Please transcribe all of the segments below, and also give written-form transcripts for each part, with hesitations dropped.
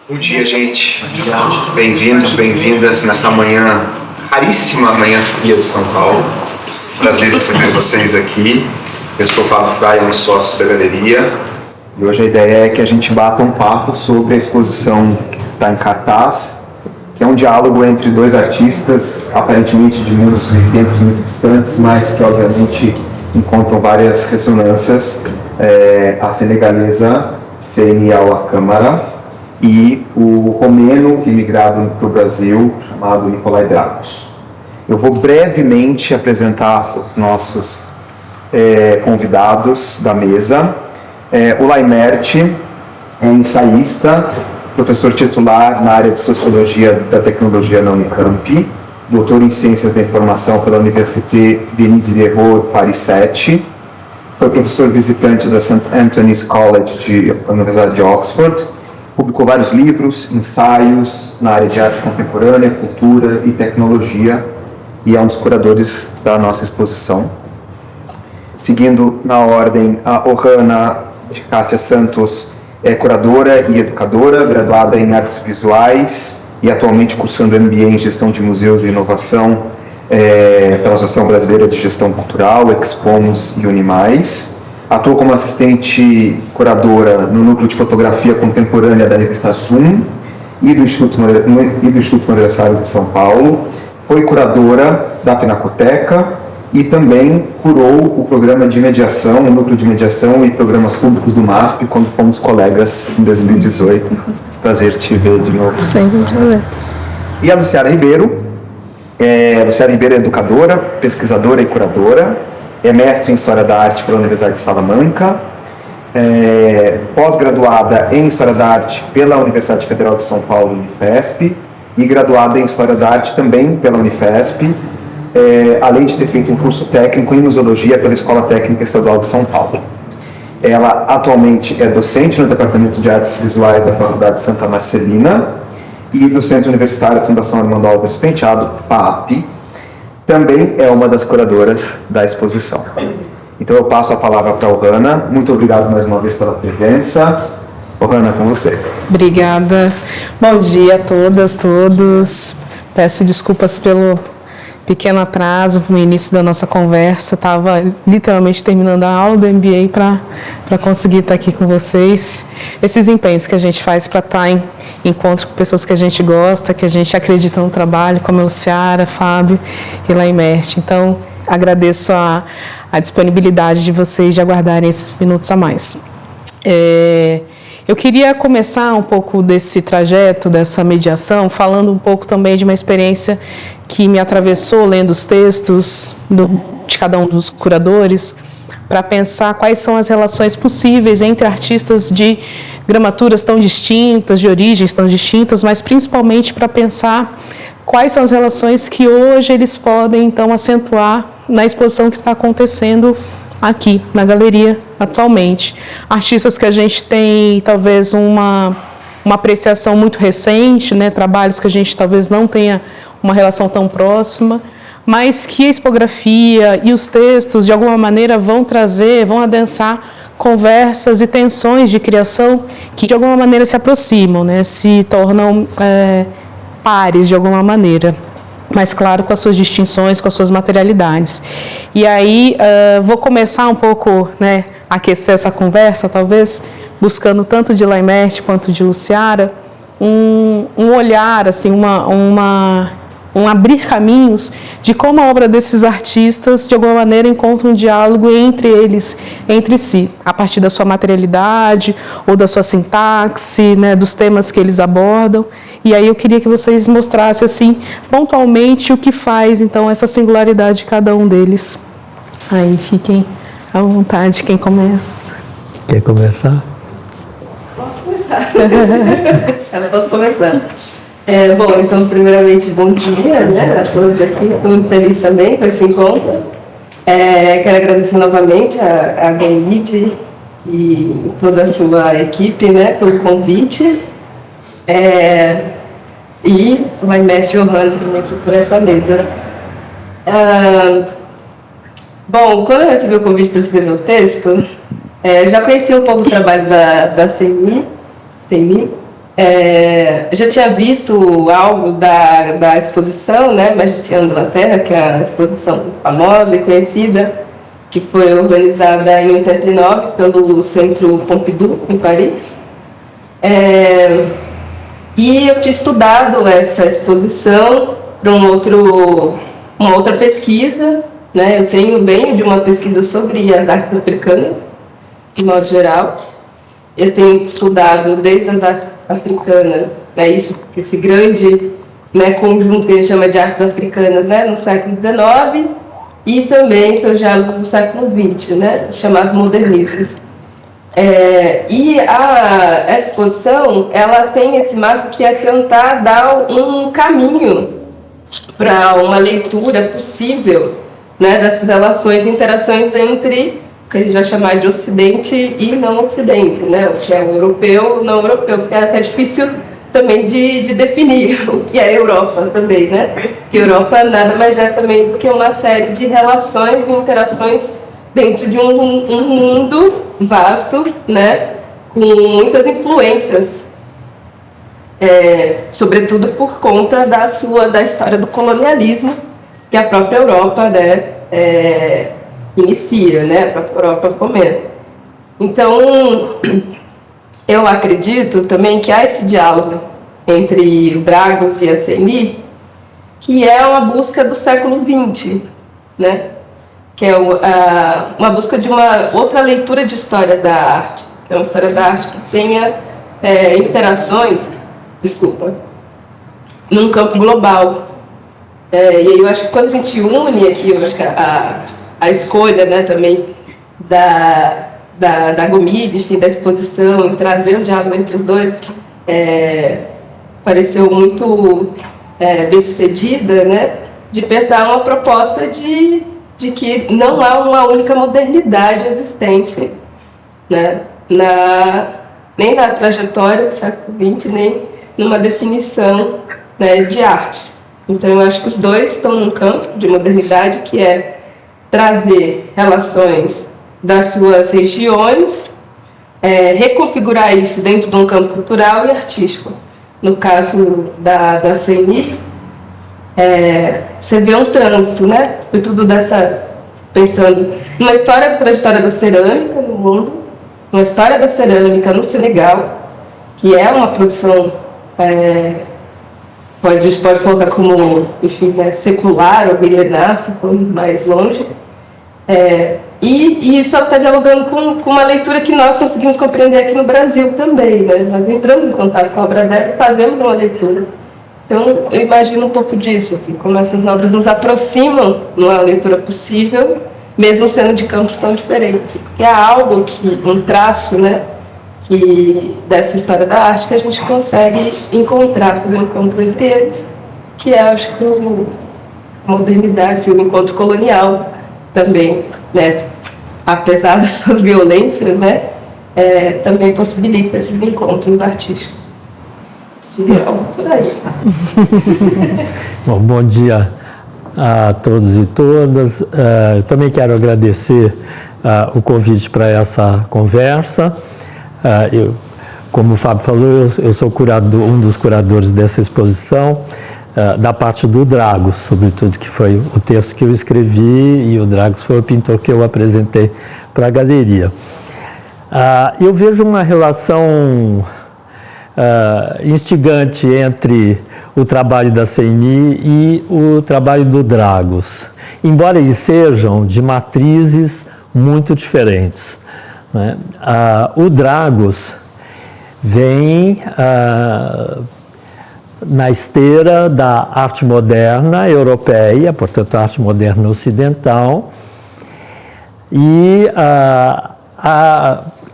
Bom dia, gente. Bem-vindos, bem-vindas nesta manhã, raríssima manhã fria de São Paulo. Prazer receber vocês aqui. Eu sou o Fábio Fraia, um dos sócios da galeria. E hoje a ideia é que a gente bata um papo sobre a exposição que está em cartaz, que é um diálogo entre dois artistas, aparentemente de mundos e tempos muito distantes, mas que obviamente encontram várias ressonâncias. A senegalesa Seyni Awa Camara e o romeno imigrado para o Brasil, chamado Nicolai Dragos. Eu vou brevemente apresentar os nossos convidados da mesa. O Laimert é ensaísta, professor titular na área de Sociologia da Tecnologia na Unicamp, doutor em Ciências da Informação pela Université Denis Diderot, Paris 7, foi professor visitante da St. Anthony's College da Universidade de Oxford, publicou vários livros, ensaios na área de arte contemporânea, cultura e tecnologia, e é um dos curadores da nossa exposição. Seguindo na ordem, a Ohana de Cássia Santos é curadora e educadora, graduada em artes visuais e atualmente cursando MBA em Gestão de Museus e Inovação pela Associação Brasileira de Gestão Cultural, Expomos e Unimais. Atuou como assistente curadora no Núcleo de Fotografia Contemporânea da revista Zoom e do Instituto Moreira Salles de São Paulo. Foi curadora da Pinacoteca e também curou o programa de mediação, o Núcleo de Mediação e Programas Públicos do MASP, quando fomos colegas em 2018. Prazer te ver de novo. Sempre um prazer. E a Luciana Ribeiro. Luciana Ribeiro é educadora, pesquisadora e curadora. É mestre em História da Arte pela Universidade de Salamanca, pós-graduada em História da Arte pela Universidade Federal de São Paulo, Unifesp, e graduada em História da Arte também pela Unifesp, além de ter feito um curso técnico em Museologia pela Escola Técnica Estadual de São Paulo. Ela atualmente é docente no Departamento de Artes Visuais da Faculdade Santa Marcelina e do Centro Universitário Fundação Armando Álvares Penteado, FAAP. Também é uma das curadoras da exposição. Então eu passo a palavra para a Ohana. Muito obrigado mais uma vez pela presença. Ohana, com você. Obrigada. Bom dia a todas, todos. Peço desculpas pelo pequeno atraso no início da nossa conversa. Estava literalmente terminando a aula do MBA para conseguir estar aqui com vocês. Esses empenhos que a gente faz para estar em encontro com pessoas que a gente gosta, que a gente acredita no trabalho, como a Luciara, Fábio e Laimert. Então, agradeço a disponibilidade de vocês de aguardarem esses minutos a mais. Eu queria começar um pouco desse trajeto, dessa mediação, falando um pouco também de uma experiência que me atravessou lendo os textos de cada um dos curadores, para pensar quais são as relações possíveis entre artistas de gramaturas tão distintas, de origens tão distintas, mas principalmente para pensar quais são as relações que hoje eles podem, então, acentuar na exposição que está acontecendo aqui na galeria atualmente. Artistas que a gente tem talvez uma apreciação muito recente, né? Trabalhos que a gente talvez não tenha uma relação tão próxima, mas que a expografia e os textos de alguma maneira vão trazer, vão adensar conversas e tensões de criação que de alguma maneira se aproximam, né? Se tornam pares de alguma maneira. Mas, claro, com as suas distinções, com as suas materialidades. E aí, vou começar um pouco, né, a aquecer essa conversa, talvez, buscando tanto de Laimert quanto de Luciara, um olhar, assim, um abrir caminhos de como a obra desses artistas, de alguma maneira, encontra um diálogo entre eles, entre si, a partir da sua materialidade ou da sua sintaxe, né, dos temas que eles abordam. E aí eu queria que vocês mostrassem, assim, pontualmente o que faz, então, essa singularidade de cada um deles. Aí fiquem à vontade, quem começa? Quer começar? Posso começar. Posso começar. Bom, então, primeiramente, bom dia, né, a todos aqui. Estou muito feliz também com esse encontro. Quero agradecer novamente a Gainite e toda a sua equipe, né, pelo convite. E o Laimert e o Ohana também aqui por essa mesa. Bom, quando eu recebi o convite para escrever o texto, eu já conheci um pouco o trabalho da Seyni, Eu já tinha visto algo da exposição, né, Magiciano da Terra, que é a exposição famosa e conhecida, que foi organizada em 89 pelo Centro Pompidou, em Paris. E eu tinha estudado essa exposição para uma outra pesquisa, né? Eu venho de uma pesquisa sobre as artes africanas, de modo geral. Eu tenho estudado desde as artes africanas, né, esse grande, né, conjunto que a gente chama de artes africanas, né, no século XIX, e também seu diálogo do século XX, né, chamados modernismos. E a exposição, ela tem esse marco que é tentar dar um caminho para uma leitura possível, né, dessas relações e interações entre o que a gente vai chamar de Ocidente e não Ocidente, né? O que é o europeu e não europeu, porque é até difícil também de definir o que é Europa também, né? Porque Europa nada mais é também do que uma série de relações e interações dentro de um mundo vasto, né? Com muitas influências, sobretudo por conta da história do colonialismo que a própria Europa, né, inicia, né, a própria Europa fomenta. Então, eu acredito também que há esse diálogo entre o Dragos e a CNI, que é uma busca do século XX, né, que é uma busca de uma outra leitura de história da arte, que é uma história da arte que tenha interações, num campo global. E aí eu acho que quando a gente une aqui, eu acho que a escolha, né, também da Gomide, enfim, da exposição, e trazer um diálogo entre os dois, pareceu muito bem-sucedida, né, de pensar uma proposta de que não há uma única modernidade existente, né, nem na trajetória do século XX, nem numa definição, né, de arte. Então, eu acho que os dois estão num campo de modernidade que é trazer relações das suas regiões, reconfigurar isso dentro de um campo cultural e artístico. No caso da CNI, você vê um trânsito, né? Foi tudo pensando numa trajetória da cerâmica no mundo, uma história da cerâmica no Senegal, que é uma produção, a gente pode colocar como, enfim, né, secular ou milenar, se for mais longe. E isso está dialogando com uma leitura que nós conseguimos compreender aqui no Brasil também, né? Nós entramos em contato com a obra dela e fazemos uma leitura. Então, eu imagino um pouco disso, assim, como essas obras nos aproximam numa leitura possível, mesmo sendo de campos tão diferentes. Porque há algo um traço, né, dessa história da arte que a gente consegue encontrar, fazer um encontro entre eles, que é, acho que, a modernidade, o encontro colonial também, né, apesar das suas violências, né, também possibilita esses encontros artísticos. Por aí. Bom dia a todos e todas. Eu também quero agradecer o convite para essa conversa. Como o Fábio falou, eu sou um dos curadores dessa exposição, da parte do Dragos, sobretudo, que foi o texto que eu escrevi, e o Dragos foi o pintor que eu apresentei para a galeria. Eu vejo uma relação instigante entre o trabalho da CNI e o trabalho do Dragos, embora eles sejam de matrizes muito diferentes, né? O Dragos vem na esteira da arte moderna europeia, portanto, a arte moderna ocidental, e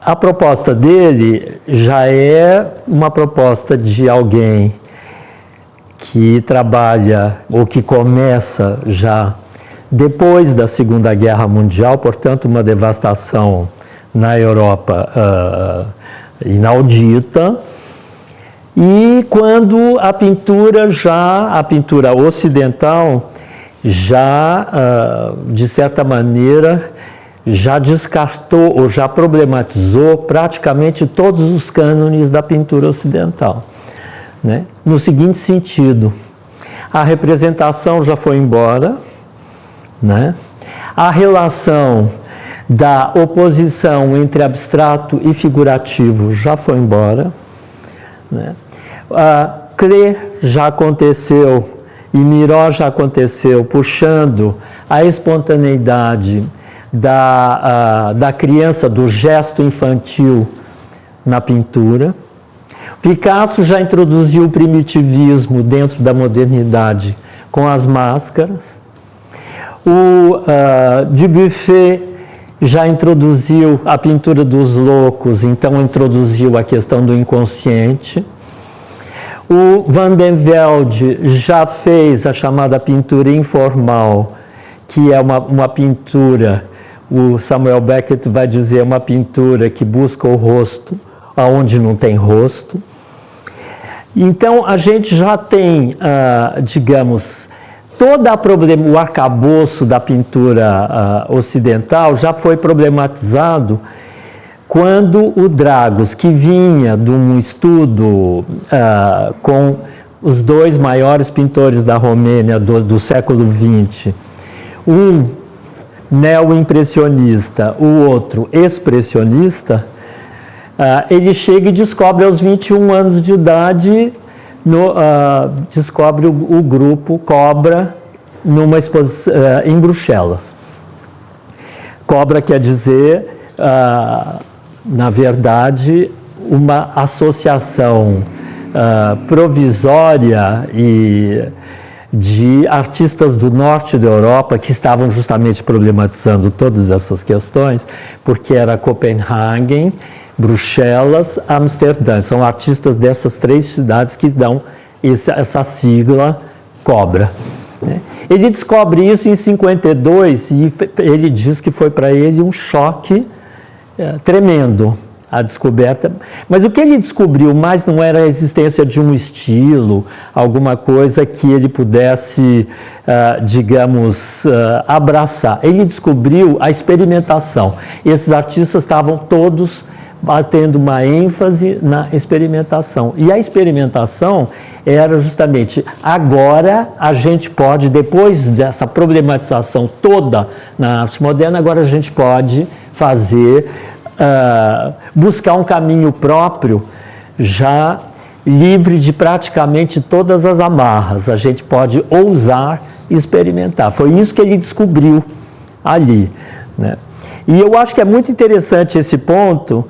a proposta dele já é uma proposta de alguém que trabalha, ou que começa já depois da Segunda Guerra Mundial, portanto, uma devastação na Europa inaudita, e quando a pintura ocidental, já, de certa maneira, já descartou ou já problematizou praticamente todos os cânones da pintura ocidental, né? No seguinte sentido: a representação já foi embora, né? A relação da oposição entre abstrato e figurativo já foi embora, né? Klee já aconteceu e Miró já aconteceu, puxando a espontaneidade da criança, do gesto infantil na pintura. Picasso já introduziu o primitivismo dentro da modernidade com as máscaras. O Dubuffet já introduziu a pintura dos loucos, então introduziu a questão do inconsciente. O Van den Velde já fez a chamada pintura informal, que é uma pintura, o Samuel Beckett vai dizer, uma pintura que busca o rosto aonde não tem rosto. Então, a gente já tem, digamos, o arcabouço da pintura ocidental já foi problematizado quando o Dragos, que vinha de um estudo com os dois maiores pintores da Romênia do século XX, um neo-impressionista, o outro expressionista, ele chega e descobre aos 21 anos de idade, descobre o grupo Cobra numa exposição em Bruxelas. Cobra quer dizer, na verdade, uma associação provisória de artistas do norte da Europa que estavam justamente problematizando todas essas questões, porque era Copenhague, Bruxelas, Amsterdã. São artistas dessas três cidades que dão essa sigla Cobra, né? Ele descobre isso em 52 e ele diz que foi para ele um choque tremendo, a descoberta. Mas o que ele descobriu mais não era a existência de um estilo, alguma coisa que ele pudesse, digamos, abraçar. Ele descobriu a experimentação. Esses artistas estavam todos batendo uma ênfase na experimentação. E a experimentação era justamente, agora a gente pode, depois dessa problematização toda na arte moderna, agora a gente pode fazer, buscar um caminho próprio, já livre de praticamente todas as amarras. A gente pode ousar experimentar. Foi isso que ele descobriu ali, né? E eu acho que é muito interessante esse ponto.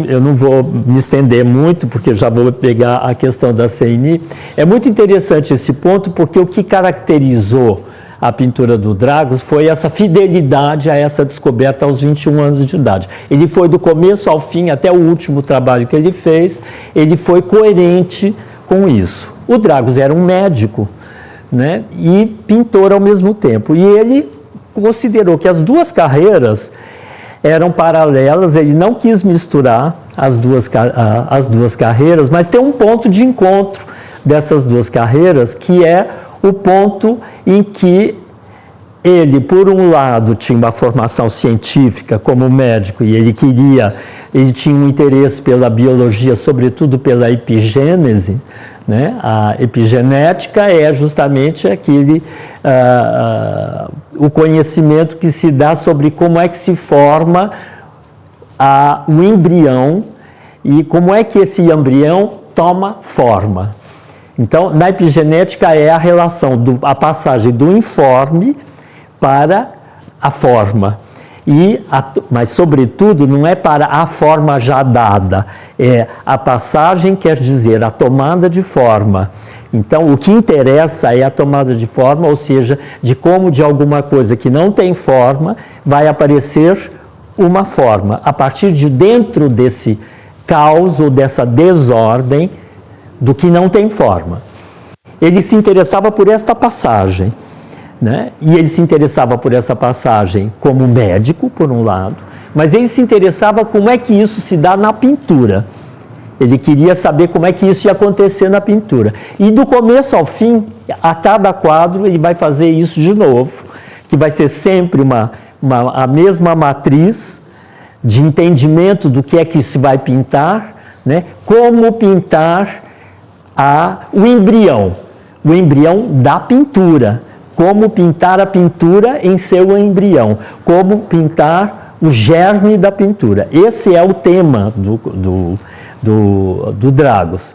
Eu não vou me estender muito, porque já vou pegar a questão da CNI. É muito interessante esse ponto, porque o que caracterizou a pintura do Dragos foi essa fidelidade a essa descoberta aos 21 anos de idade. Ele foi do começo ao fim, até o último trabalho que ele fez, ele foi coerente com isso. O Dragos era um médico, né, e pintor ao mesmo tempo. E ele considerou que as duas carreiras eram paralelas, ele não quis misturar as duas carreiras, mas tem um ponto de encontro dessas duas carreiras, que é o ponto em que ele, por um lado, tinha uma formação científica como médico e ele tinha um interesse pela biologia, sobretudo pela epigênese, né? A epigenética é justamente o conhecimento que se dá sobre como é que se forma o embrião e como é que esse embrião toma forma. Então, na epigenética é a relação, a passagem do informe para a forma. Mas, sobretudo, não é para a forma já dada, é a passagem, quer dizer, a tomada de forma. Então, o que interessa é a tomada de forma, ou seja, de como de alguma coisa que não tem forma vai aparecer uma forma. A partir de dentro desse caos ou dessa desordem do que não tem forma. Ele se interessava por esta passagem, né? E ele se interessava por essa passagem como médico, por um lado, mas ele se interessava como é que isso se dá na pintura. Ele queria saber como é que isso ia acontecer na pintura. E do começo ao fim, a cada quadro, ele vai fazer isso de novo, que vai ser sempre uma a mesma matriz de entendimento do que é que se vai pintar, né? Como pintar o embrião da pintura, como pintar a pintura em seu embrião, como pintar o germe da pintura. Esse é o tema do Dragos.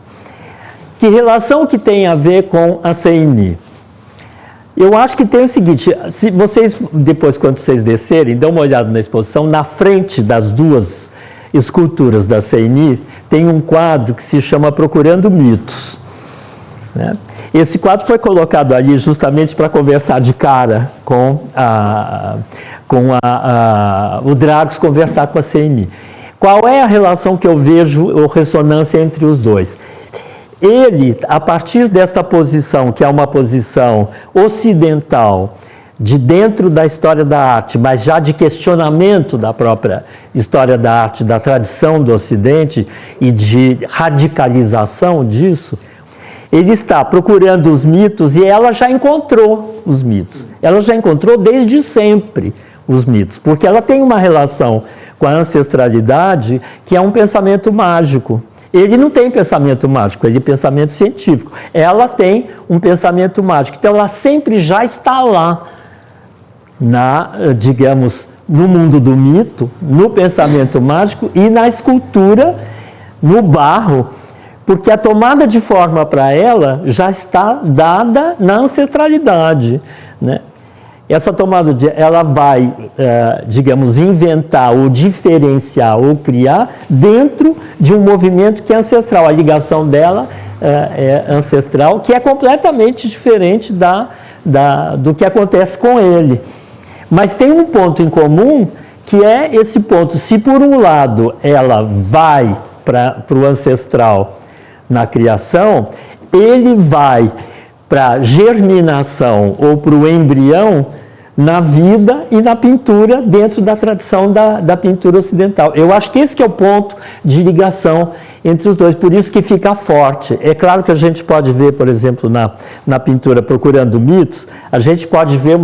Que relação que tem a ver com a CNI? Eu acho que tem o seguinte, se vocês, depois quando vocês descerem, dão uma olhada na exposição, na frente das duas esculturas da CNI, tem um quadro que se chama Procurando Mitos, né? Esse quadro foi colocado ali justamente para conversar de cara com o Dragos, conversar com a CNI. Qual é a relação que eu vejo, ou ressonância entre os dois? Ele, a partir desta posição, que é uma posição ocidental, de dentro da história da arte, mas já de questionamento da própria história da arte, da tradição do Ocidente e de radicalização disso, ele está procurando os mitos e ela já encontrou os mitos. Ela já encontrou desde sempre os mitos, porque ela tem uma relação com a ancestralidade que é um pensamento mágico. Ele não tem pensamento mágico, ele tem pensamento científico. Ela tem um pensamento mágico. Então, ela sempre já está lá, digamos, no mundo do mito, no pensamento mágico e na escultura, no barro, porque a tomada de forma para ela já está dada na ancestralidade, né? Essa tomada ela vai, digamos, inventar ou diferenciar ou criar dentro de um movimento que é ancestral. A ligação dela é ancestral, que é completamente diferente do que acontece com ele. Mas tem um ponto em comum, que é esse ponto. Se por um lado ela vai para o ancestral na criação, ele vai para a germinação ou para o embrião na vida e na pintura dentro da tradição da pintura ocidental. Eu acho que esse que é o ponto de ligação entre os dois, por isso que fica forte. É claro que a gente pode ver, por exemplo, na pintura Procurando Mitos, a gente pode ver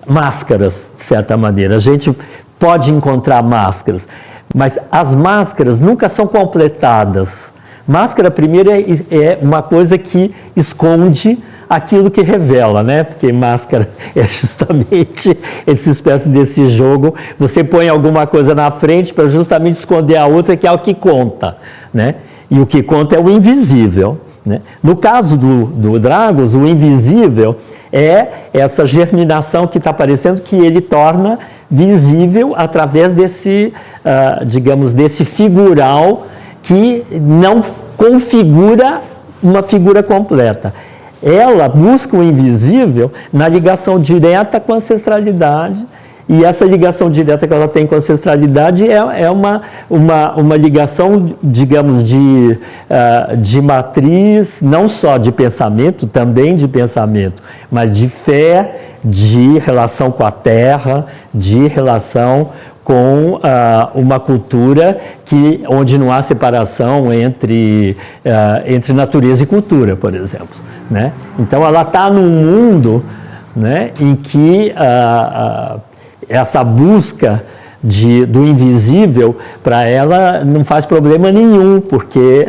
máscaras, de certa maneira, a gente pode encontrar máscaras, mas as máscaras nunca são completadas. Máscara, primeiro, é uma coisa que esconde aquilo que revela, né? Porque máscara é justamente essa espécie desse jogo. Você põe alguma coisa na frente para justamente esconder a outra, que é o que conta, né? E o que conta é o invisível, né? No caso do Dragos, o invisível é essa germinação que está aparecendo, que ele torna visível através desse, digamos, desse figural que não configura uma figura completa. Ela busca o invisível na ligação direta com a ancestralidade, e essa ligação direta que ela tem com a ancestralidade é uma ligação, digamos, de matriz, não só de pensamento, também de pensamento, mas de fé, de relação com a terra, de relação com uma cultura onde não há separação entre natureza e cultura, por exemplo, né? Então, ela está num mundo, né, em que essa busca do invisível, para ela, não faz problema nenhum, porque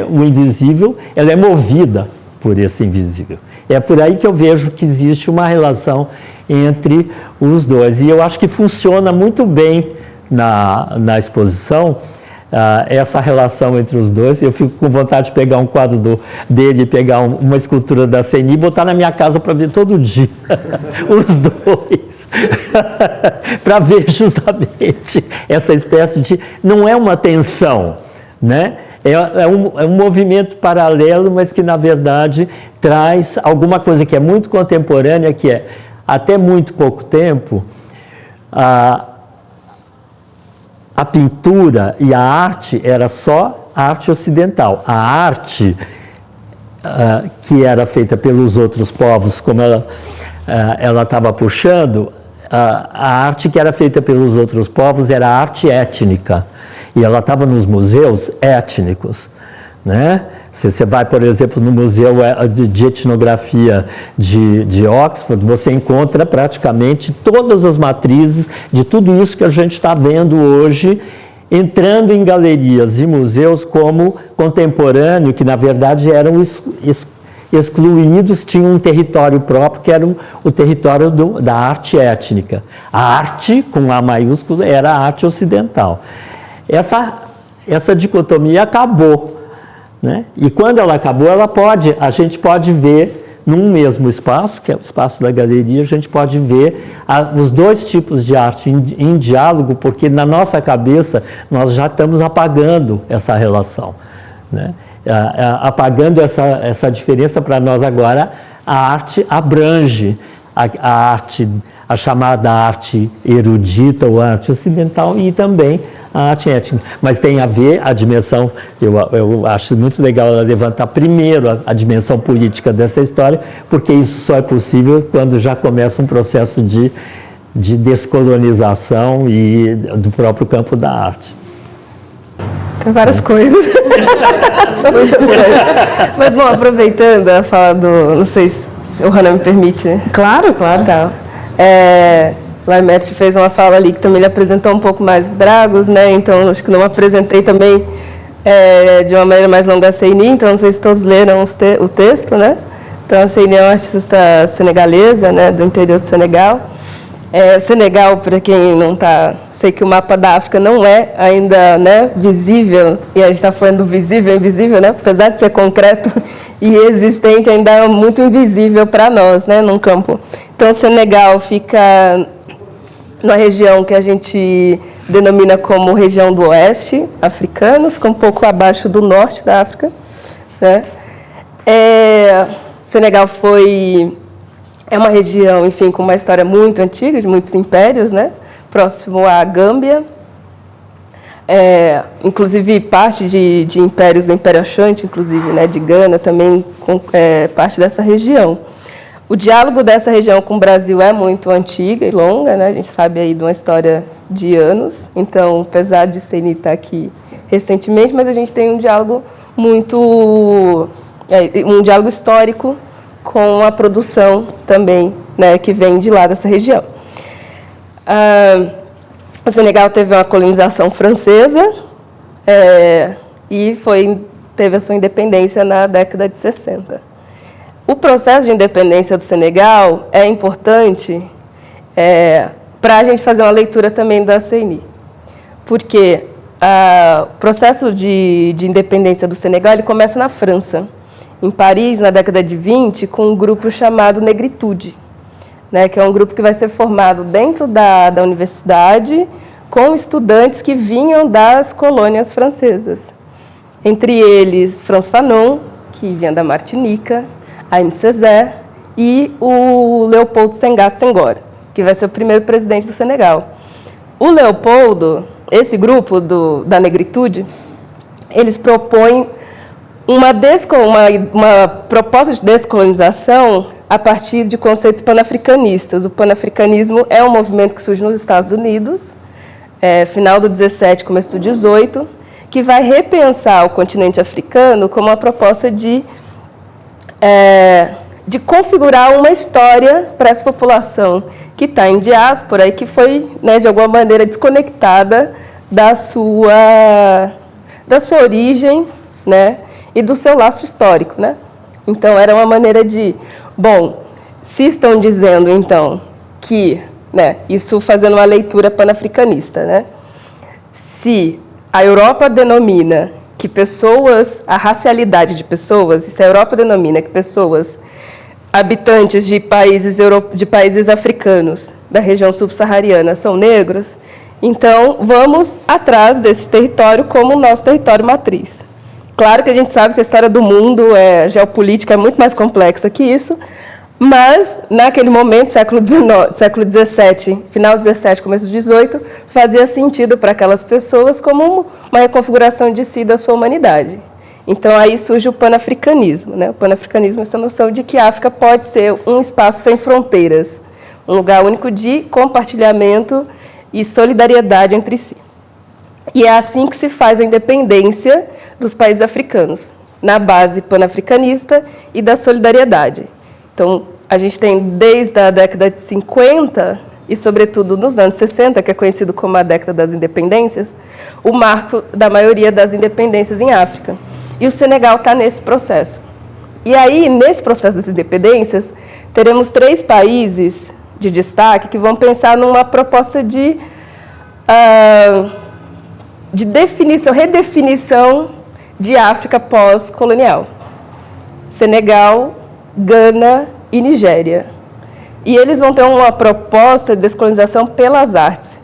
o invisível, ela é movida por esse invisível. É por aí que eu vejo que existe uma relação entre os dois. E eu acho que funciona muito bem na exposição, essa relação entre os dois. Eu fico com vontade de pegar um quadro dele, pegar uma escultura da CNI e botar na minha casa para ver todo dia os dois. Para ver justamente essa espécie de... Não é uma tensão, né? É um movimento paralelo, mas que, na verdade, traz alguma coisa que é muito contemporânea, que é, até muito pouco tempo, a pintura e a arte era só arte ocidental. A arte que era feita pelos outros povos, como ela estava puxando, a arte que era feita pelos outros povos era arte étnica. E ela estava nos museus étnicos, né? Você vai, por exemplo, no Museu de Etnografia de Oxford, você encontra praticamente todas as matrizes de tudo isso que a gente está vendo hoje, entrando em galerias e museus como contemporâneo, que na verdade eram excluídos, tinham um território próprio, que era o território da arte étnica. A arte, com A maiúsculo, era a arte ocidental. Essa dicotomia acabou, né? E quando ela acabou, a gente pode ver num mesmo espaço, que é o espaço da galeria, a gente pode ver os dois tipos de arte em diálogo, porque na nossa cabeça nós já estamos apagando essa relação, né? Apagando essa diferença. Para nós agora, a arte abrange a arte, a chamada arte erudita ou arte ocidental, e também a arte étnica. Mas tem a ver a dimensão, eu acho muito legal ela levantar primeiro a dimensão política dessa história, porque isso só é possível quando já começa um processo de descolonização e do próprio campo da arte. Tem várias coisas. São muitas coisas. Mas, bom, aproveitando a fala do... Não sei se o Hannah me permite, né? Claro. Tá. Laimert fez uma fala ali que também ele apresentou um pouco mais Dragos, né? Então, acho que não apresentei também de uma maneira mais longa a Seyni. Então, não sei se todos leram o texto, né? Então, a Seyni é uma artista senegalesa, né? Do interior do Senegal. O Senegal, para quem não está... Sei que o mapa da África não é ainda, né, visível, e a gente está falando do visível e invisível, né? Apesar de ser concreto e existente, ainda é muito invisível para nós, né, num campo. Então, o Senegal fica numa região que a gente denomina como região do oeste africano, fica um pouco abaixo do norte da África, né? O Senegal é uma região, enfim, com uma história muito antiga, de muitos impérios, né? Próximo à Gâmbia, inclusive parte de impérios do Império Ashanti, inclusive, né? De Gana, também parte dessa região. O diálogo dessa região com o Brasil é muito antiga e longa, né? A gente sabe aí de uma história de anos. Então, apesar de Seyni estar aqui recentemente, mas a gente tem um diálogo um diálogo histórico com a produção também, né, que vem de lá dessa região. O Senegal teve uma colonização francesa e teve a sua independência na década de 60. O processo de independência do Senegal é importante para a gente fazer uma leitura também da Seyni, porque o processo de independência do Senegal ele começa na França, em Paris, na década de 20, com um grupo chamado Negritude, né, que é um grupo que vai ser formado dentro da universidade com estudantes que vinham das colônias francesas. Entre eles, Frantz Fanon, que vinha da Martinica, Haïm Césaire e o Leopoldo Senghor Senghor, que vai ser o primeiro presidente do Senegal. O Leopoldo, esse grupo da Negritude, eles propõem uma proposta de descolonização a partir de conceitos panafricanistas. O panafricanismo é um movimento que surge nos Estados Unidos, final do 17, começo do 18, que vai repensar o continente africano como uma proposta de configurar uma história para essa população que está em diáspora e que foi, né, de alguma maneira, desconectada da sua origem, né, e do seu laço histórico, né? Então, era uma maneira de... Bom, se estão dizendo, então, que... Né, isso fazendo uma leitura panafricanista, né? Se a Europa denomina que a racialidade de pessoas, se a Europa denomina que pessoas habitantes de países africanos da região subsaariana são negros, então vamos atrás desse território como nosso território matriz. Claro que a gente sabe que a história do mundo, a geopolítica é muito mais complexa que isso, mas, naquele momento, século XVII, final do XVII, começo do XVIII, fazia sentido para aquelas pessoas como uma reconfiguração de si da sua humanidade. Então, aí surge o panafricanismo, né? O panafricanismo é essa noção de que a África pode ser um espaço sem fronteiras, um lugar único de compartilhamento e solidariedade entre si. E é assim que se faz a independência dos países africanos, na base panafricanista e da solidariedade. Então, a gente tem desde a década de 50 e, sobretudo, nos anos 60, que é conhecido como a década das independências, o marco da maioria das independências em África. E o Senegal está nesse processo. E aí, nesse processo das independências, teremos 3 países de destaque que vão pensar numa proposta de definição, redefinição de África pós-colonial. Senegal, Gana e Nigéria. E eles vão ter uma proposta de descolonização pelas artes.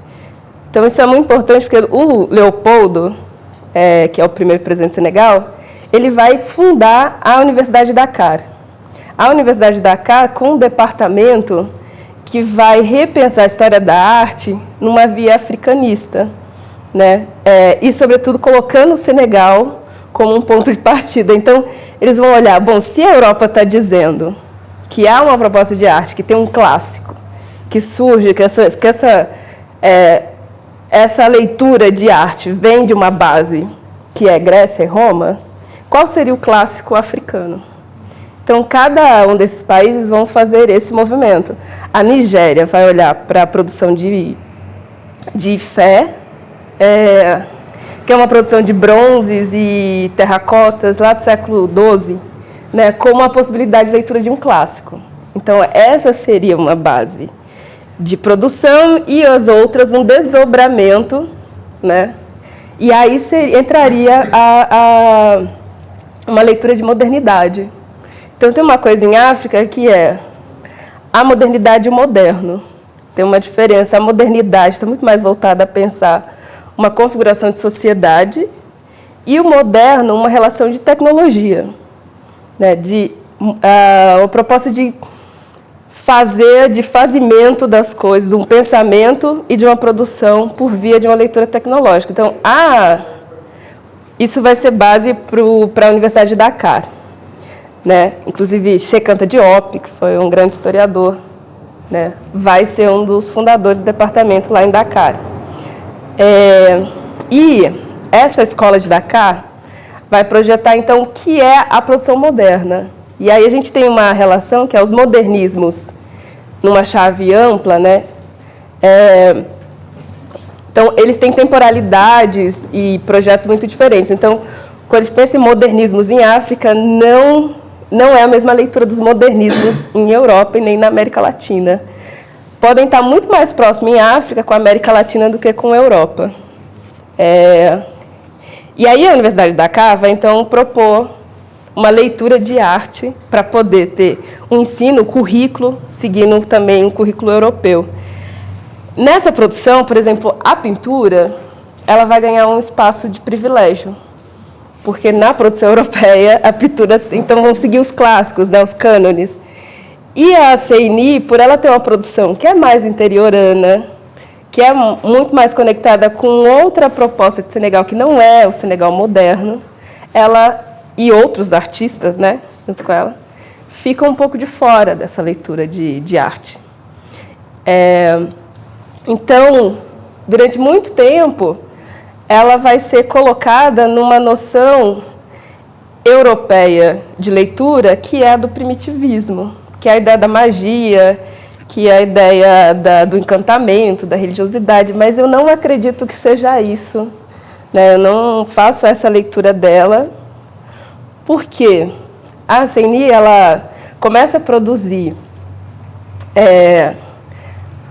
Então, isso é muito importante, porque o Leopoldo, que é o primeiro presidente do Senegal, ele vai fundar a Universidade de Dakar. A Universidade de Dakar com um departamento que vai repensar a história da arte numa via africanista, né? E, sobretudo, colocando o Senegal como um ponto de partida. Então, eles vão olhar, bom, se a Europa está dizendo que há uma proposta de arte, que tem um clássico, que surge, que essa leitura de arte vem de uma base que é Grécia e Roma, qual seria o clássico africano? Então, cada um desses países vão fazer esse movimento. A Nigéria vai olhar para a produção de Ifé, que é uma produção de bronzes e terracotas lá do século XII, né, como uma possibilidade de leitura de um clássico. Então, essa seria uma base de produção e as outras um desdobramento, né? E aí entraria uma leitura de modernidade. Então, tem uma coisa em África que é a modernidade e o moderno. Tem uma diferença. A modernidade está muito mais voltada a pensar uma configuração de sociedade e o moderno, uma relação de tecnologia, né? O propósito de fazimento das coisas, de um pensamento e de uma produção por via de uma leitura tecnológica. Então, isso vai ser base para a Universidade de Dakar, né? Inclusive, Cheikh Anta Diop, que foi um grande historiador, né, vai ser um dos fundadores do departamento lá em Dakar. E essa escola de Dakar vai projetar, então, o que é a produção moderna. E aí a gente tem uma relação que é os modernismos numa chave ampla, né? Então, eles têm temporalidades e projetos muito diferentes. Então, quando a gente pensa em modernismos em África, não é a mesma leitura dos modernismos em Europa e nem na América Latina. Podem estar muito mais próximos em África com a América Latina do que com a Europa. E aí a Universidade de Dakar vai, então, propor uma leitura de arte para poder ter um ensino, currículo, seguindo também um currículo europeu. Nessa produção, por exemplo, a pintura, ela vai ganhar um espaço de privilégio, porque na produção europeia, a pintura, então, vão seguir os clássicos, né, os cânones. E a CNI, por ela ter uma produção que é mais interiorana, que é muito mais conectada com outra proposta de Senegal, que não é o Senegal moderno, ela e outros artistas, né, junto com ela, ficam um pouco de fora dessa leitura de arte. Então, durante muito tempo, ela vai ser colocada numa noção europeia de leitura, que é a do primitivismo, que é a ideia da magia, que é a ideia do encantamento, da religiosidade, mas eu não acredito que seja isso, né? Eu não faço essa leitura dela, porque a CNI, ela começa a produzir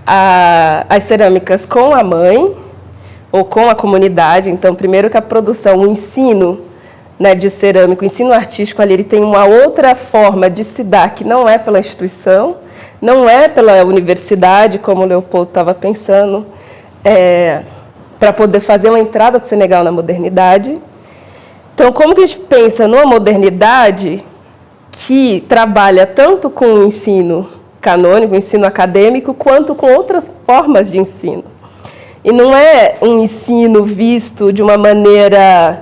as cerâmicas com a mãe ou com a comunidade. Então, primeiro que a produção, o ensino, né, de cerâmica, o ensino artístico ali, ele tem uma outra forma de se dar, que não é pela instituição, não é pela universidade, como o Leopoldo estava pensando, para poder fazer uma entrada do Senegal na modernidade. Então, como que a gente pensa numa modernidade que trabalha tanto com o ensino canônico, o ensino acadêmico, quanto com outras formas de ensino? E não é um ensino visto de uma maneira,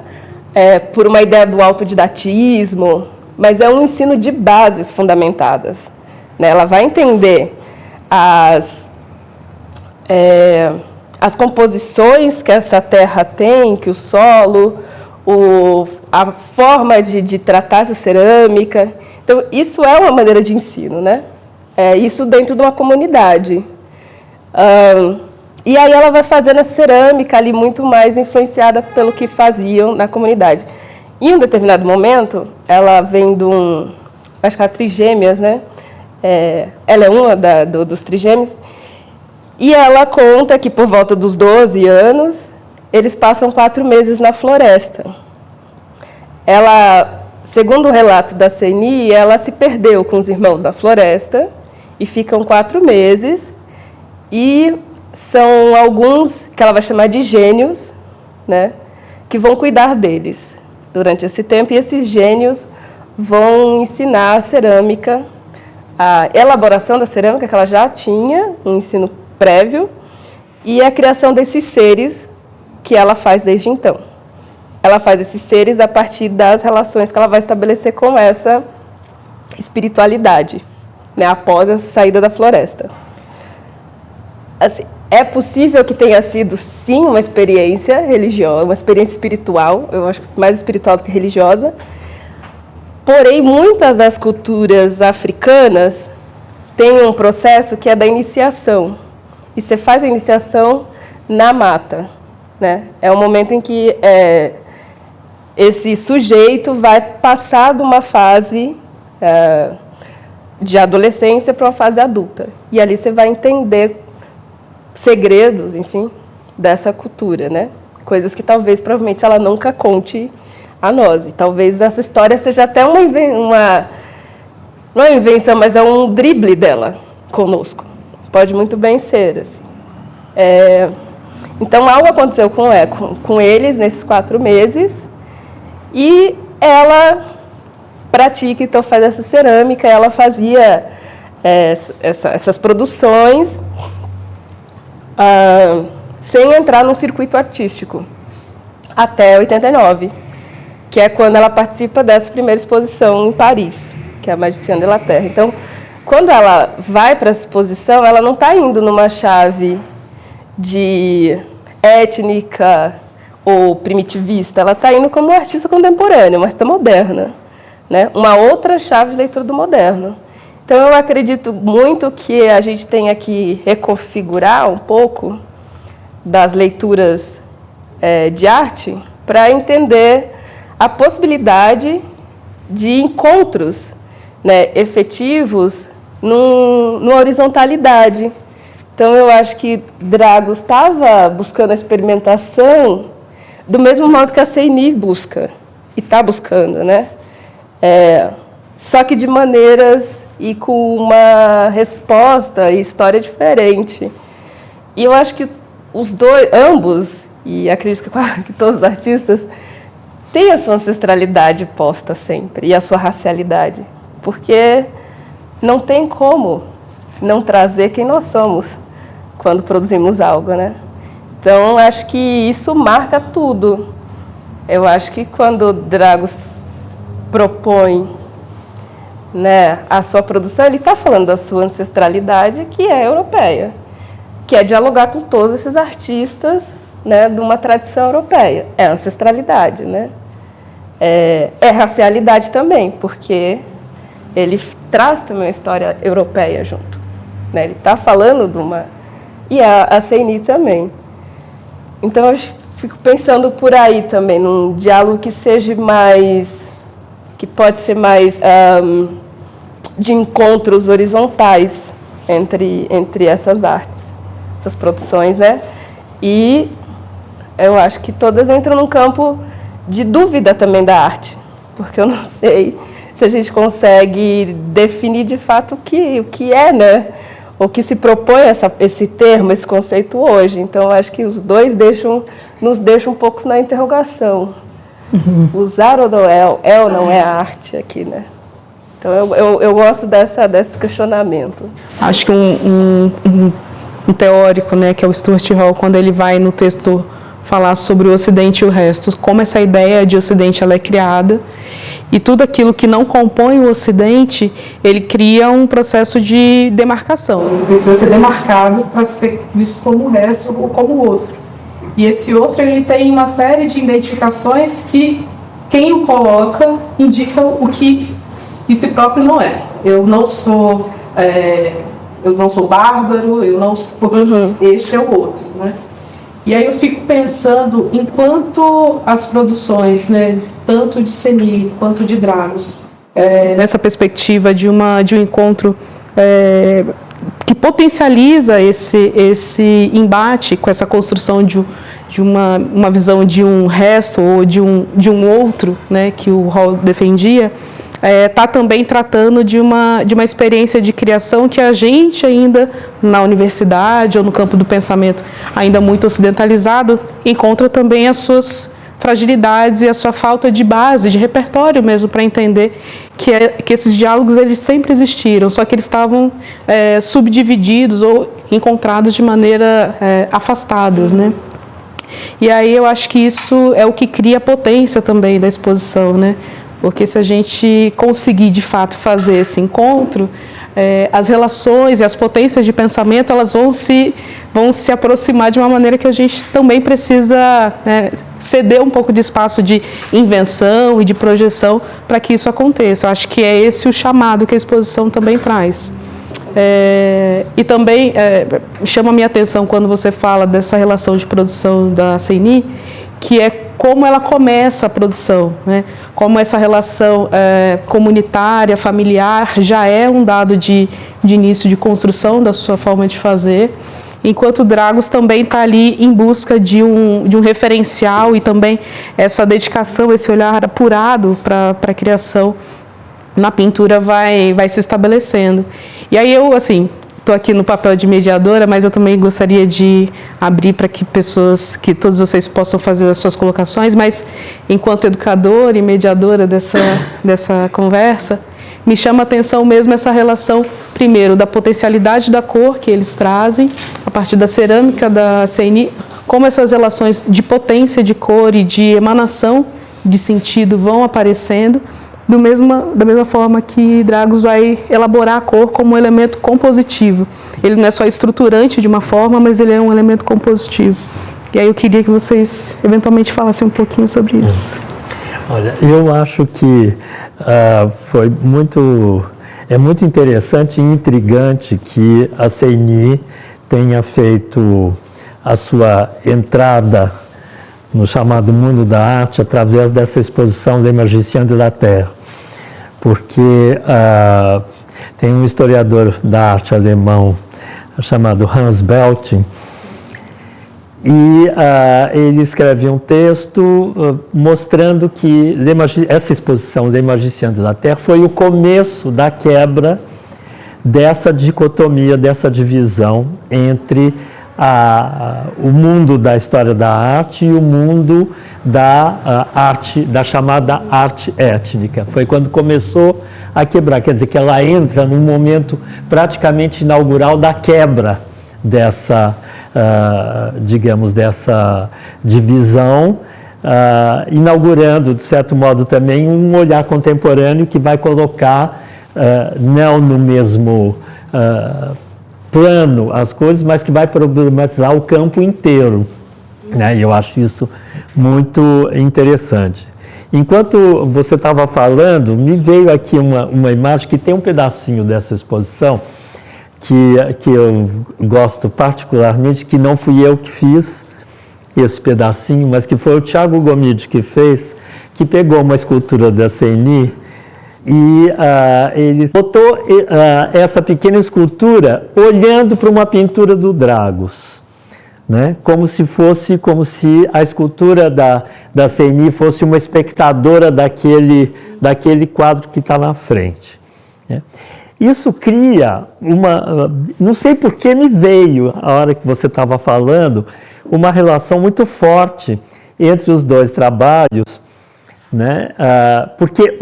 por uma ideia do autodidatismo, mas é um ensino de bases fundamentadas, né? Ela vai entender as composições que essa terra tem, que o solo, a forma de tratar essa cerâmica. Então, isso é uma maneira de ensino, né? Isso dentro de uma comunidade. E aí ela vai fazendo a cerâmica ali muito mais influenciada pelo que faziam na comunidade. Em um determinado momento, ela vem acho que é trigêmeas, né? Ela é uma dos trigêmeos. E ela conta que por volta dos 12 anos, eles passam 4 meses na floresta. Ela, segundo o relato da Ceni, ela se perdeu com os irmãos na floresta e ficam 4 meses. E são alguns que ela vai chamar de gênios, né, que vão cuidar deles durante esse tempo. E esses gênios vão ensinar a cerâmica, a elaboração da cerâmica, que ela já tinha um ensino prévio, e a criação desses seres que ela faz desde então. Ela faz esses seres a partir das relações que ela vai estabelecer com essa espiritualidade, né, após a saída da floresta. Assim, é possível que tenha sido, sim, uma experiência religiosa, uma experiência espiritual, eu acho mais espiritual do que religiosa. Porém, muitas das culturas africanas têm um processo que é da iniciação. E você faz a iniciação na mata, né? É o momento em que esse sujeito vai passar de uma fase de adolescência para uma fase adulta. E ali você vai entender segredos, enfim, dessa cultura, né? Coisas que talvez, provavelmente, ela nunca conte a nós. E talvez essa história seja até não é uma invenção, mas é um drible dela conosco. Pode muito bem ser, assim. Então, algo aconteceu com eles nesses 4 meses e ela pratica, então faz essa cerâmica, ela fazia essas produções sem entrar num circuito artístico, até 89, que é quando ela participa dessa primeira exposição em Paris, que é a Magicienne de la Terre. Então, quando ela vai para essa exposição, ela não está indo numa chave de étnica ou primitivista, ela está indo como uma artista contemporânea, uma artista moderna, né? Uma outra chave de leitura do moderno. Então, eu acredito muito que a gente tenha que reconfigurar um pouco das leituras de arte para entender a possibilidade de encontros, né, efetivos numa horizontalidade. Então, eu acho que Dragos estava buscando a experimentação do mesmo modo que a Ceni busca, e está buscando, né? Só que de maneiras e com uma resposta e história diferente. E eu acho que ambos, e acredito que todos os artistas, têm a sua ancestralidade posta sempre, e a sua racialidade, porque não tem como não trazer quem nós somos quando produzimos algo, né? Então, acho que isso marca tudo. Eu acho que quando Dragos propõe, né, a sua produção, ele está falando da sua ancestralidade, que é europeia, que é dialogar com todos esses artistas, né, de uma tradição europeia. É ancestralidade, né? É racialidade também, porque ele traz também uma história europeia junto, né? Ele está falando de uma... E a Ceni também. Então, eu fico pensando por aí também, num diálogo que seja mais... que pode ser mais de encontros horizontais entre essas artes, essas produções, né? E eu acho que todas entram num campo de dúvida também da arte, porque eu não sei se a gente consegue definir de fato o que é, né? O que se propõe esse termo, esse conceito hoje. Então, eu acho que os dois nos deixam um pouco na interrogação. Usar ou não é ou não é a arte aqui, né? Então, eu gosto desse questionamento. Acho que um teórico, né, que é o Stuart Hall, quando ele vai no texto falar sobre o Ocidente e o resto, como essa ideia de Ocidente ela é criada, e tudo aquilo que não compõe o Ocidente, ele cria um processo de demarcação. Ele precisa ser demarcado para ser visto como o resto ou como o outro. E esse outro, ele tem uma série de identificações que quem o coloca indica o que em si próprio não é. Eu não sou bárbaro, eu não sou... Este é o outro, né? E aí eu fico pensando, enquanto as produções, né, tanto de CENI quanto de Dragos, nessa perspectiva de um encontro que potencializa esse embate com essa construção de uma visão de um resto ou de um outro, né, que o Hall defendia, está também tratando de uma experiência de criação que a gente ainda, na universidade ou no campo do pensamento ainda muito ocidentalizado, encontra também as suas fragilidades e a sua falta de base, de repertório mesmo, para entender que esses diálogos eles sempre existiram, só que eles estavam subdivididos ou encontrados de maneira afastadas, né? E aí eu acho que isso é o que cria a potência também da exposição, né? Porque se a gente conseguir, de fato, fazer esse encontro, as relações e as potências de pensamento elas vão se aproximar de uma maneira que a gente também precisa ceder um pouco de espaço de invenção e de projeção para que isso aconteça. Eu acho que é esse o chamado que a exposição também traz. E também chama a minha atenção quando você fala dessa relação de produção da CENI, que é como ela começa a produção, né? Como essa relação comunitária, familiar, já é um dado de início de construção da sua forma de fazer, enquanto o Dragos também está ali em busca de um referencial e também essa dedicação, esse olhar apurado para a criação na pintura vai se estabelecendo. E aí eu, assim, estou aqui no papel de mediadora, mas eu também gostaria de abrir para que todos vocês possam fazer as suas colocações, mas enquanto educadora e mediadora dessa conversa, me chama a atenção mesmo essa relação, primeiro, da potencialidade da cor que eles trazem, a partir da cerâmica da CENI, como essas relações de potência de cor e de emanação de sentido vão aparecendo, da mesma forma que Dragos vai elaborar a cor como um elemento compositivo. Ele não é só estruturante de uma forma, mas ele é um elemento compositivo. E aí eu queria que vocês eventualmente falassem um pouquinho sobre isso. Olha, eu acho que é muito interessante e intrigante que a CENI tenha feito a sua entrada no chamado mundo da arte através dessa exposição Les Magiciens de la Terre. Porque tem um historiador da arte alemão chamado Hans Belting, e ele escreve um texto mostrando que essa exposição Les Magiciens de la Terre foi o começo da quebra dessa dicotomia, dessa divisão entre o mundo da história da arte e o mundo da arte, da chamada arte étnica. Foi quando começou a quebrar, quer dizer, que ela entra num momento praticamente inaugural da quebra dessa, digamos, dessa divisão, inaugurando, de certo modo, também um olhar contemporâneo que vai colocar não no mesmo plano as coisas, mas que vai problematizar o campo inteiro, né? E eu acho isso muito interessante. Enquanto você estava falando, me veio aqui uma imagem que tem um pedacinho dessa exposição que eu gosto particularmente, que não fui eu que fiz esse pedacinho, mas que foi o Thiago Gomide que fez, que pegou uma escultura da CENI e ele botou essa pequena escultura olhando para uma pintura do Dragos, né? Como se a escultura da CENI fosse uma espectadora daquele quadro que está na frente, né? Isso cria não sei por que me veio, a hora que você estava falando, uma relação muito forte entre os dois trabalhos, né? Porque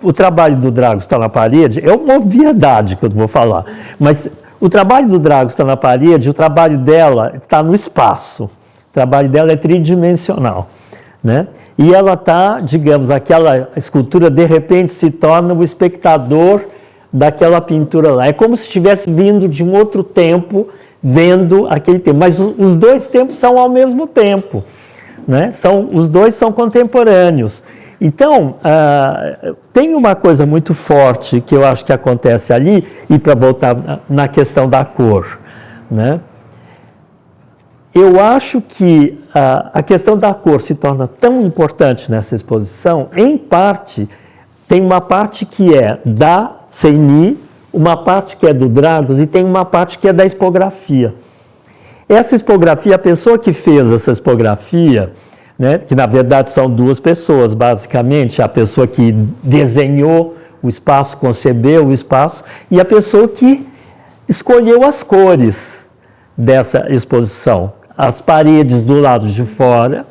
o trabalho do Dragos está na parede, é uma obviedade que eu vou falar, mas o trabalho do Dragos está na parede, o trabalho dela está no espaço, o trabalho dela é tridimensional, né? E ela está, digamos, aquela escultura de repente se torna o espectador daquela pintura lá. É como se estivesse vindo de um outro tempo, vendo aquele tempo. Mas os dois tempos são ao mesmo tempo, né? Os dois são contemporâneos. Então, tem uma coisa muito forte que eu acho que acontece ali, e para voltar na questão da cor, né? Eu acho que a questão da cor se torna tão importante nessa exposição, em parte, tem uma parte que é da CNI, uma parte que é do Dragos e tem uma parte que é da expografia. Essa expografia, a pessoa que fez essa expografia, né, que na verdade são duas pessoas, basicamente, a pessoa que desenhou o espaço, concebeu o espaço, e a pessoa que escolheu as cores dessa exposição, as paredes do lado de fora,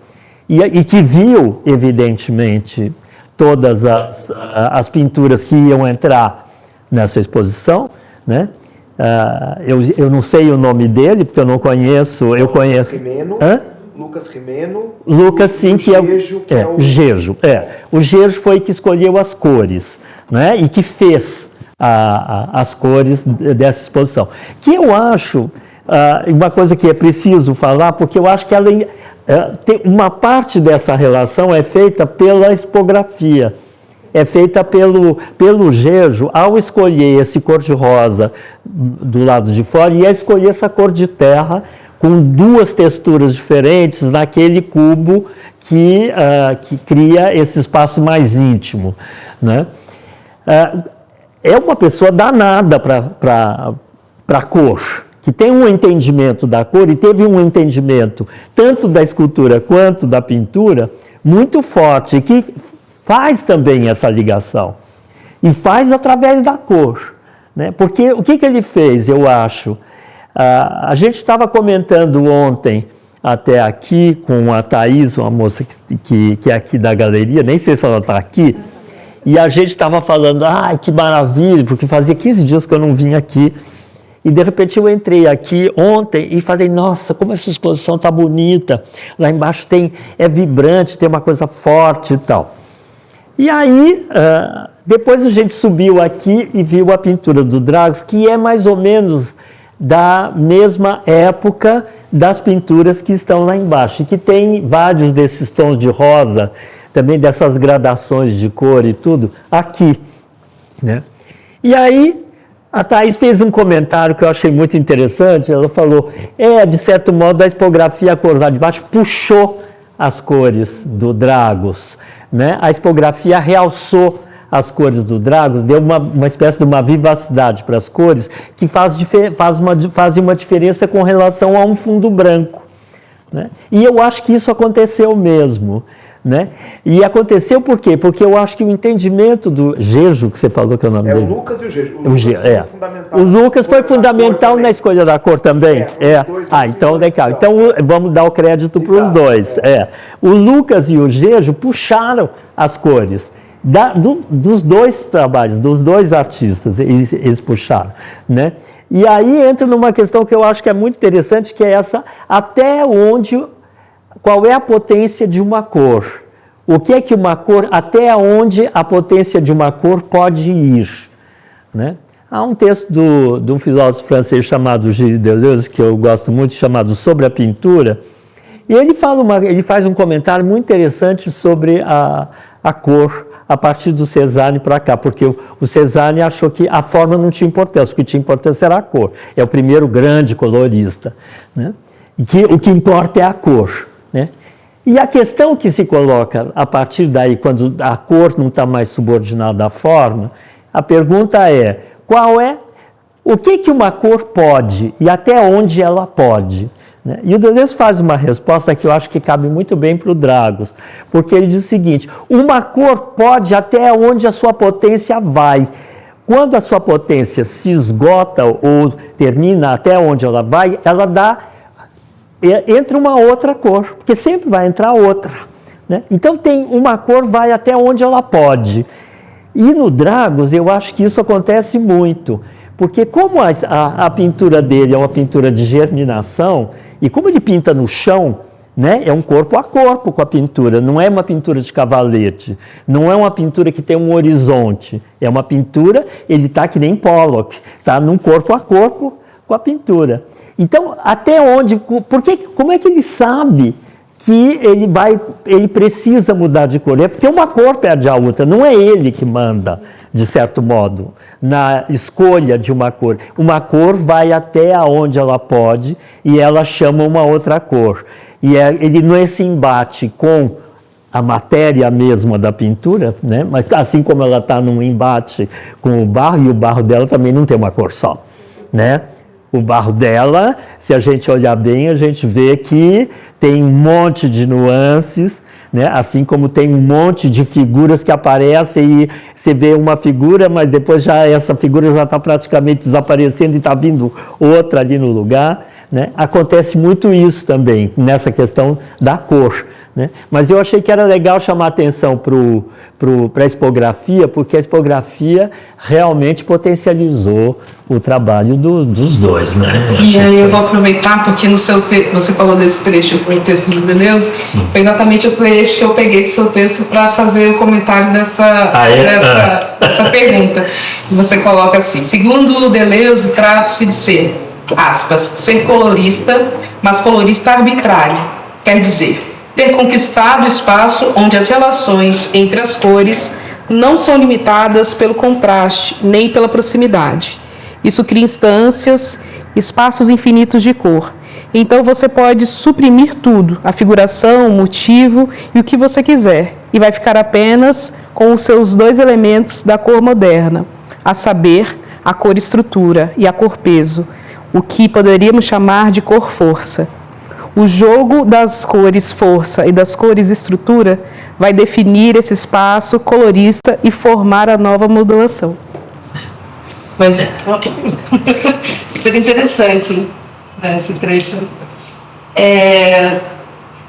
e que viu, evidentemente, todas as pinturas que iam entrar nessa exposição, né? Eu não sei o nome dele, porque eu não conheço, eu conheço... Lucas Rimeno. Lucas, sim, que é o Gejo. O Gejo foi que escolheu as cores, né? E que fez as cores dessa exposição. Que eu acho, uma coisa que é preciso falar, porque eu acho que ela... uma parte dessa relação é feita pela expografia, é feita pelo Gejo ao escolher esse cor-de-rosa do lado de fora e a escolher essa cor de terra com duas texturas diferentes naquele cubo que cria esse espaço mais íntimo, né? É uma pessoa danada para a cor, que tem um entendimento da cor e teve um entendimento tanto da escultura quanto da pintura muito forte, e que faz também essa ligação, e faz através da cor, né? Porque o que ele fez, eu acho, a gente estava comentando ontem, até aqui, com a Thaís, uma moça que é aqui da galeria, nem sei se ela está aqui, e a gente estava falando, ai, que maravilha, porque fazia 15 dias que eu não vinha aqui. E, de repente, eu entrei aqui ontem e falei, nossa, como essa exposição está bonita. Lá embaixo é vibrante, tem uma coisa forte e tal. E aí, depois a gente subiu aqui e viu a pintura do Dragos, que é mais ou menos da mesma época das pinturas que estão lá embaixo. E que tem vários desses tons de rosa, também dessas gradações de cor e tudo, aqui, né? E aí... a Thaís fez um comentário que eu achei muito interessante. Ela falou, de certo modo, a expografia, a cor lá de baixo, puxou as cores do Dragos, né? A expografia realçou as cores do Dragos, deu uma espécie de uma vivacidade para as cores que fazem uma diferença com relação a um fundo branco, né? E eu acho que isso aconteceu mesmo, né? E aconteceu por quê? Porque eu acho que o entendimento do Gejo, que você falou que é o nome dele. O Lucas e o Gejo. O Lucas foi fundamental na escolha da cor também. Então legal. Então vamos dar o crédito para os dois. O Lucas e o Gejo puxaram as cores dos dois trabalhos, dos dois artistas, eles puxaram, né? E aí entra numa questão que eu acho que é muito interessante, que é essa, qual é a potência de uma cor? O que é que uma cor, até onde a potência de uma cor pode ir, né? Há um texto de um filósofo francês chamado Gilles Deleuze, que eu gosto muito, chamado Sobre a Pintura, e ele faz um comentário muito interessante sobre a cor a partir do Cézanne para cá, porque o Cézanne achou que a forma não tinha importância, o que tinha importância era a cor. É o primeiro grande colorista, né? E o que importa é a cor, né? E a questão que se coloca a partir daí, quando a cor não está mais subordinada à forma, a pergunta é, o que uma cor pode e até onde ela pode, né? E o Deleuze faz uma resposta que eu acho que cabe muito bem para o Dragos, porque ele diz o seguinte, uma cor pode até onde a sua potência vai. Quando a sua potência se esgota ou termina até onde ela vai, ela entra uma outra cor, porque sempre vai entrar outra, né? Então uma cor vai até onde ela pode. E no Dragos eu acho que isso acontece muito, porque como a pintura dele é uma pintura de germinação, e como ele pinta no chão, né? É um corpo a corpo com a pintura, não é uma pintura de cavalete, não é uma pintura que tem um horizonte, é uma pintura, ele está que nem Pollock, está num corpo a corpo com a pintura. Então, até onde, como é que ele sabe que ele precisa mudar de cor? É porque uma cor perde a outra, não é ele que manda, de certo modo, na escolha de uma cor. Uma cor vai até onde ela pode e ela chama uma outra cor. E ele nesse embate com a matéria mesma da pintura, né? Mas assim como ela está num embate com o barro, e o barro dela também não tem uma cor só, né? O barro dela, se a gente olhar bem, a gente vê que tem um monte de nuances, né? Assim como tem um monte de figuras que aparecem e você vê uma figura, mas depois essa figura já está praticamente desaparecendo e está vindo outra ali no lugar, né? Acontece muito isso também, nessa questão da cor, né? Mas eu achei que era legal chamar a atenção para a expografia, porque a expografia realmente potencializou o trabalho dos dois, né? E aí eu vou aproveitar, porque no seu você falou desse trecho com o texto de Deleuze, foi exatamente o trecho que eu peguei do seu texto para fazer o comentário dessa pergunta. Você coloca assim: segundo o Deleuze, trata-se de ser, aspas, ser colorista, mas colorista arbitrário, quer dizer, ter conquistado o espaço onde as relações entre as cores não são limitadas pelo contraste, nem pela proximidade. Isso cria instâncias, espaços infinitos de cor. Então você pode suprimir tudo, a figuração, o motivo e o que você quiser, e vai ficar apenas com os seus dois elementos da cor moderna, a saber, a cor estrutura e a cor peso, o que poderíamos chamar de cor força. O jogo das cores força e das cores estrutura vai definir esse espaço colorista e formar a nova modulação. Mas super interessante, né, esse trecho.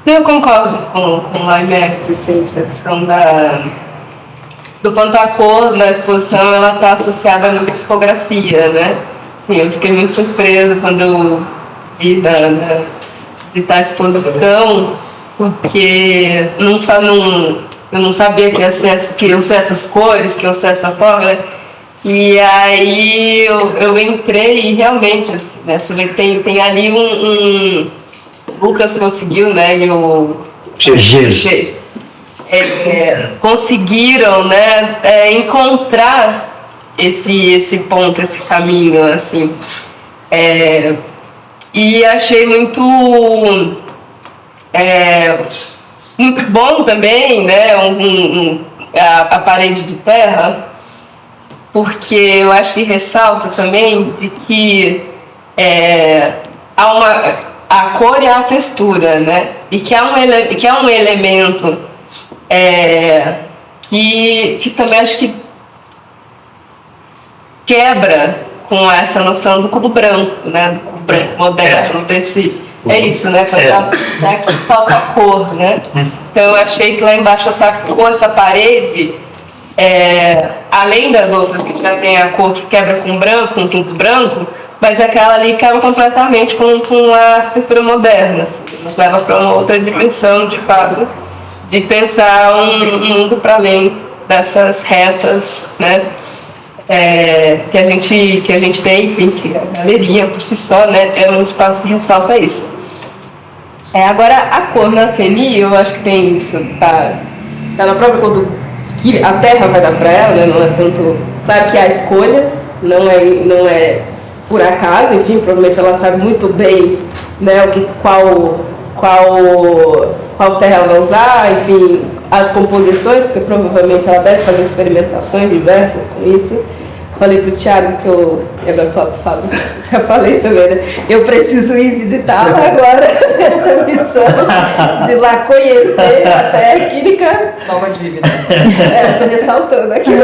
Eu concordo com o Laimerti, assim, essa questão do quanto a cor na exposição ela está associada à tipografia, né? Sim, eu fiquei muito surpresa quando eu vi visitar a exposição, porque eu não sabia que eu sei essas cores, que eu sei essa forma, né? E aí eu entrei e realmente, assim, né, você vê que tem ali Lucas conseguiu, né, e o GG conseguiram, né, encontrar esse ponto, esse caminho, assim, e achei muito bom também, né, a parede de terra, porque eu acho que ressalta também de que a cor e a textura, né, e que é um elemento que também acho que quebra com essa noção do cubo branco, né, do cubo branco moderno, desse... É isso, né? Aqui falta a cor, né? Então eu achei que lá embaixo essa parede, além das outras que já tem a cor que quebra com branco, com tudo branco, mas aquela ali quebra completamente com a arquitetura moderna, assim, nos leva para uma outra dimensão, de fato, de pensar um mundo para além dessas retas, né? Que a gente tem, enfim, que a galeria por si só, né, é um espaço que ressalta isso. Agora, a cor na CNI, eu acho que tem isso, tá na própria cor que a terra vai dar para ela, né, não é tanto... Claro que há escolhas, não é por acaso, enfim, provavelmente ela sabe muito bem, né, qual terra ela vai usar, enfim, as composições, porque provavelmente ela deve fazer experimentações diversas com isso. Falei pro Thiago que já falei também, né? Eu preciso ir visitá-la agora, essa missão de ir lá conhecer a técnica. Nova dívida. Tô ressaltando aqui.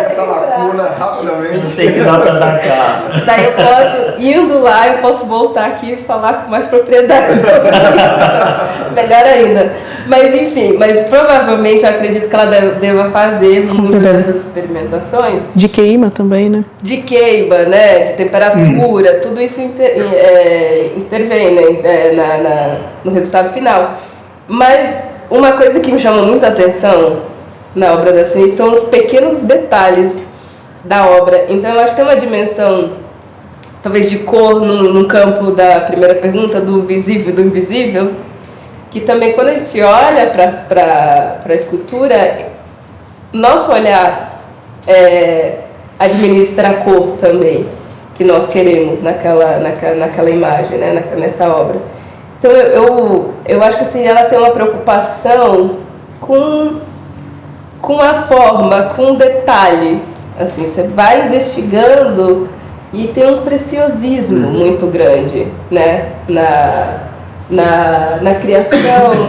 Essa lacuna rapidamente. Tem que dar pra dar cara. Daí eu posso, indo lá, eu posso voltar aqui e falar com mais propriedade sobre isso. Melhor ainda. Mas enfim, mas provavelmente eu acredito que ela deva fazer muitas dessas experimentações. De queima também, né? De queima, né? De temperatura, tudo isso intervém, né? No resultado final. Mas uma coisa que me chamou muita atenção na obra da Ceni são os pequenos detalhes da obra. Então eu acho que tem uma dimensão, talvez de cor, no campo da primeira pergunta, do visível e do invisível, que também quando a gente olha para a escultura, nosso olhar administra a cor também, que nós queremos naquela imagem, né? Nessa obra. Então eu acho que assim, ela tem uma preocupação com a forma, com o detalhe. Assim, você vai investigando e tem um preciosismo muito grande, né? Na criação,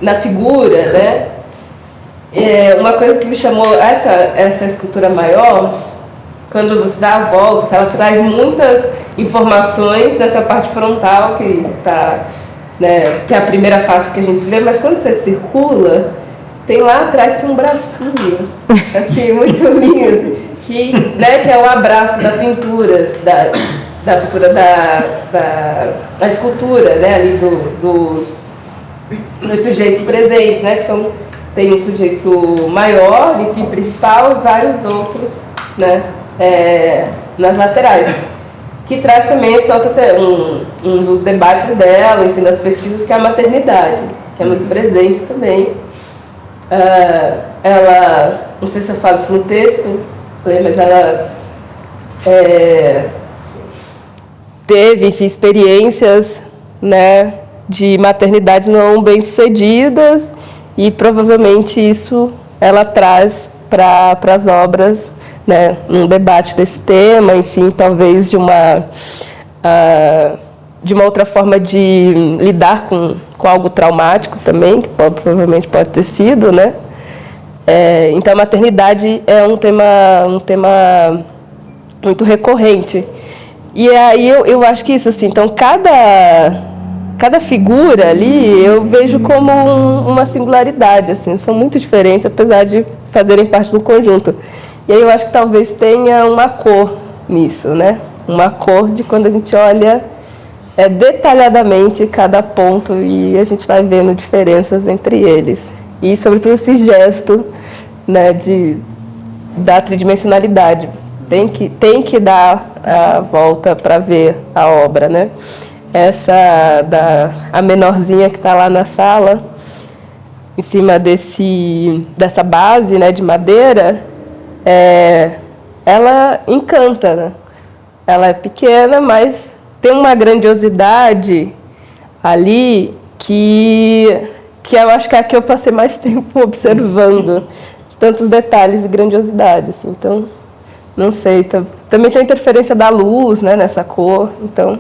na figura, né? Uma coisa que me chamou, essa escultura maior, quando você dá a volta, ela traz muitas informações dessa parte frontal que né, que é a primeira face que a gente vê, mas quando você circula, tem lá atrás um bracinho, assim, muito lindo, que é o abraço da pintura, da pintura da escultura, né, ali dos sujeitos presentes, né, que tem um sujeito maior, enfim, principal, e vários outros, né, nas laterais, que traz também um dos debates dela, enfim, das pesquisas, que é a maternidade, que é muito presente também. Ela, não sei se eu falo isso no texto, mas ela teve, enfim, experiências, né, de maternidades não bem-sucedidas, e provavelmente isso ela traz para as obras, né, um debate desse tema, enfim, talvez de uma outra forma de lidar com algo traumático também, que provavelmente pode ter sido, né? Então a maternidade é um tema muito recorrente. E aí eu acho que isso, assim, então cada figura ali eu vejo como uma singularidade, assim, são muito diferentes, apesar de fazerem parte do conjunto. E aí eu acho que talvez tenha uma cor nisso, né? Uma cor de quando a gente olha detalhadamente cada ponto e a gente vai vendo diferenças entre eles. E, sobretudo, esse gesto, né, da tridimensionalidade. Tem que dar a volta para ver a obra, né? A menorzinha que está lá na sala, em cima dessa base, né, de madeira, ela encanta, né? Ela é pequena, mas tem uma grandiosidade ali que eu acho que é a que eu passei mais tempo observando, de tantos detalhes e grandiosidade, assim. Então, não sei, também tem a interferência da luz, né, nessa cor, então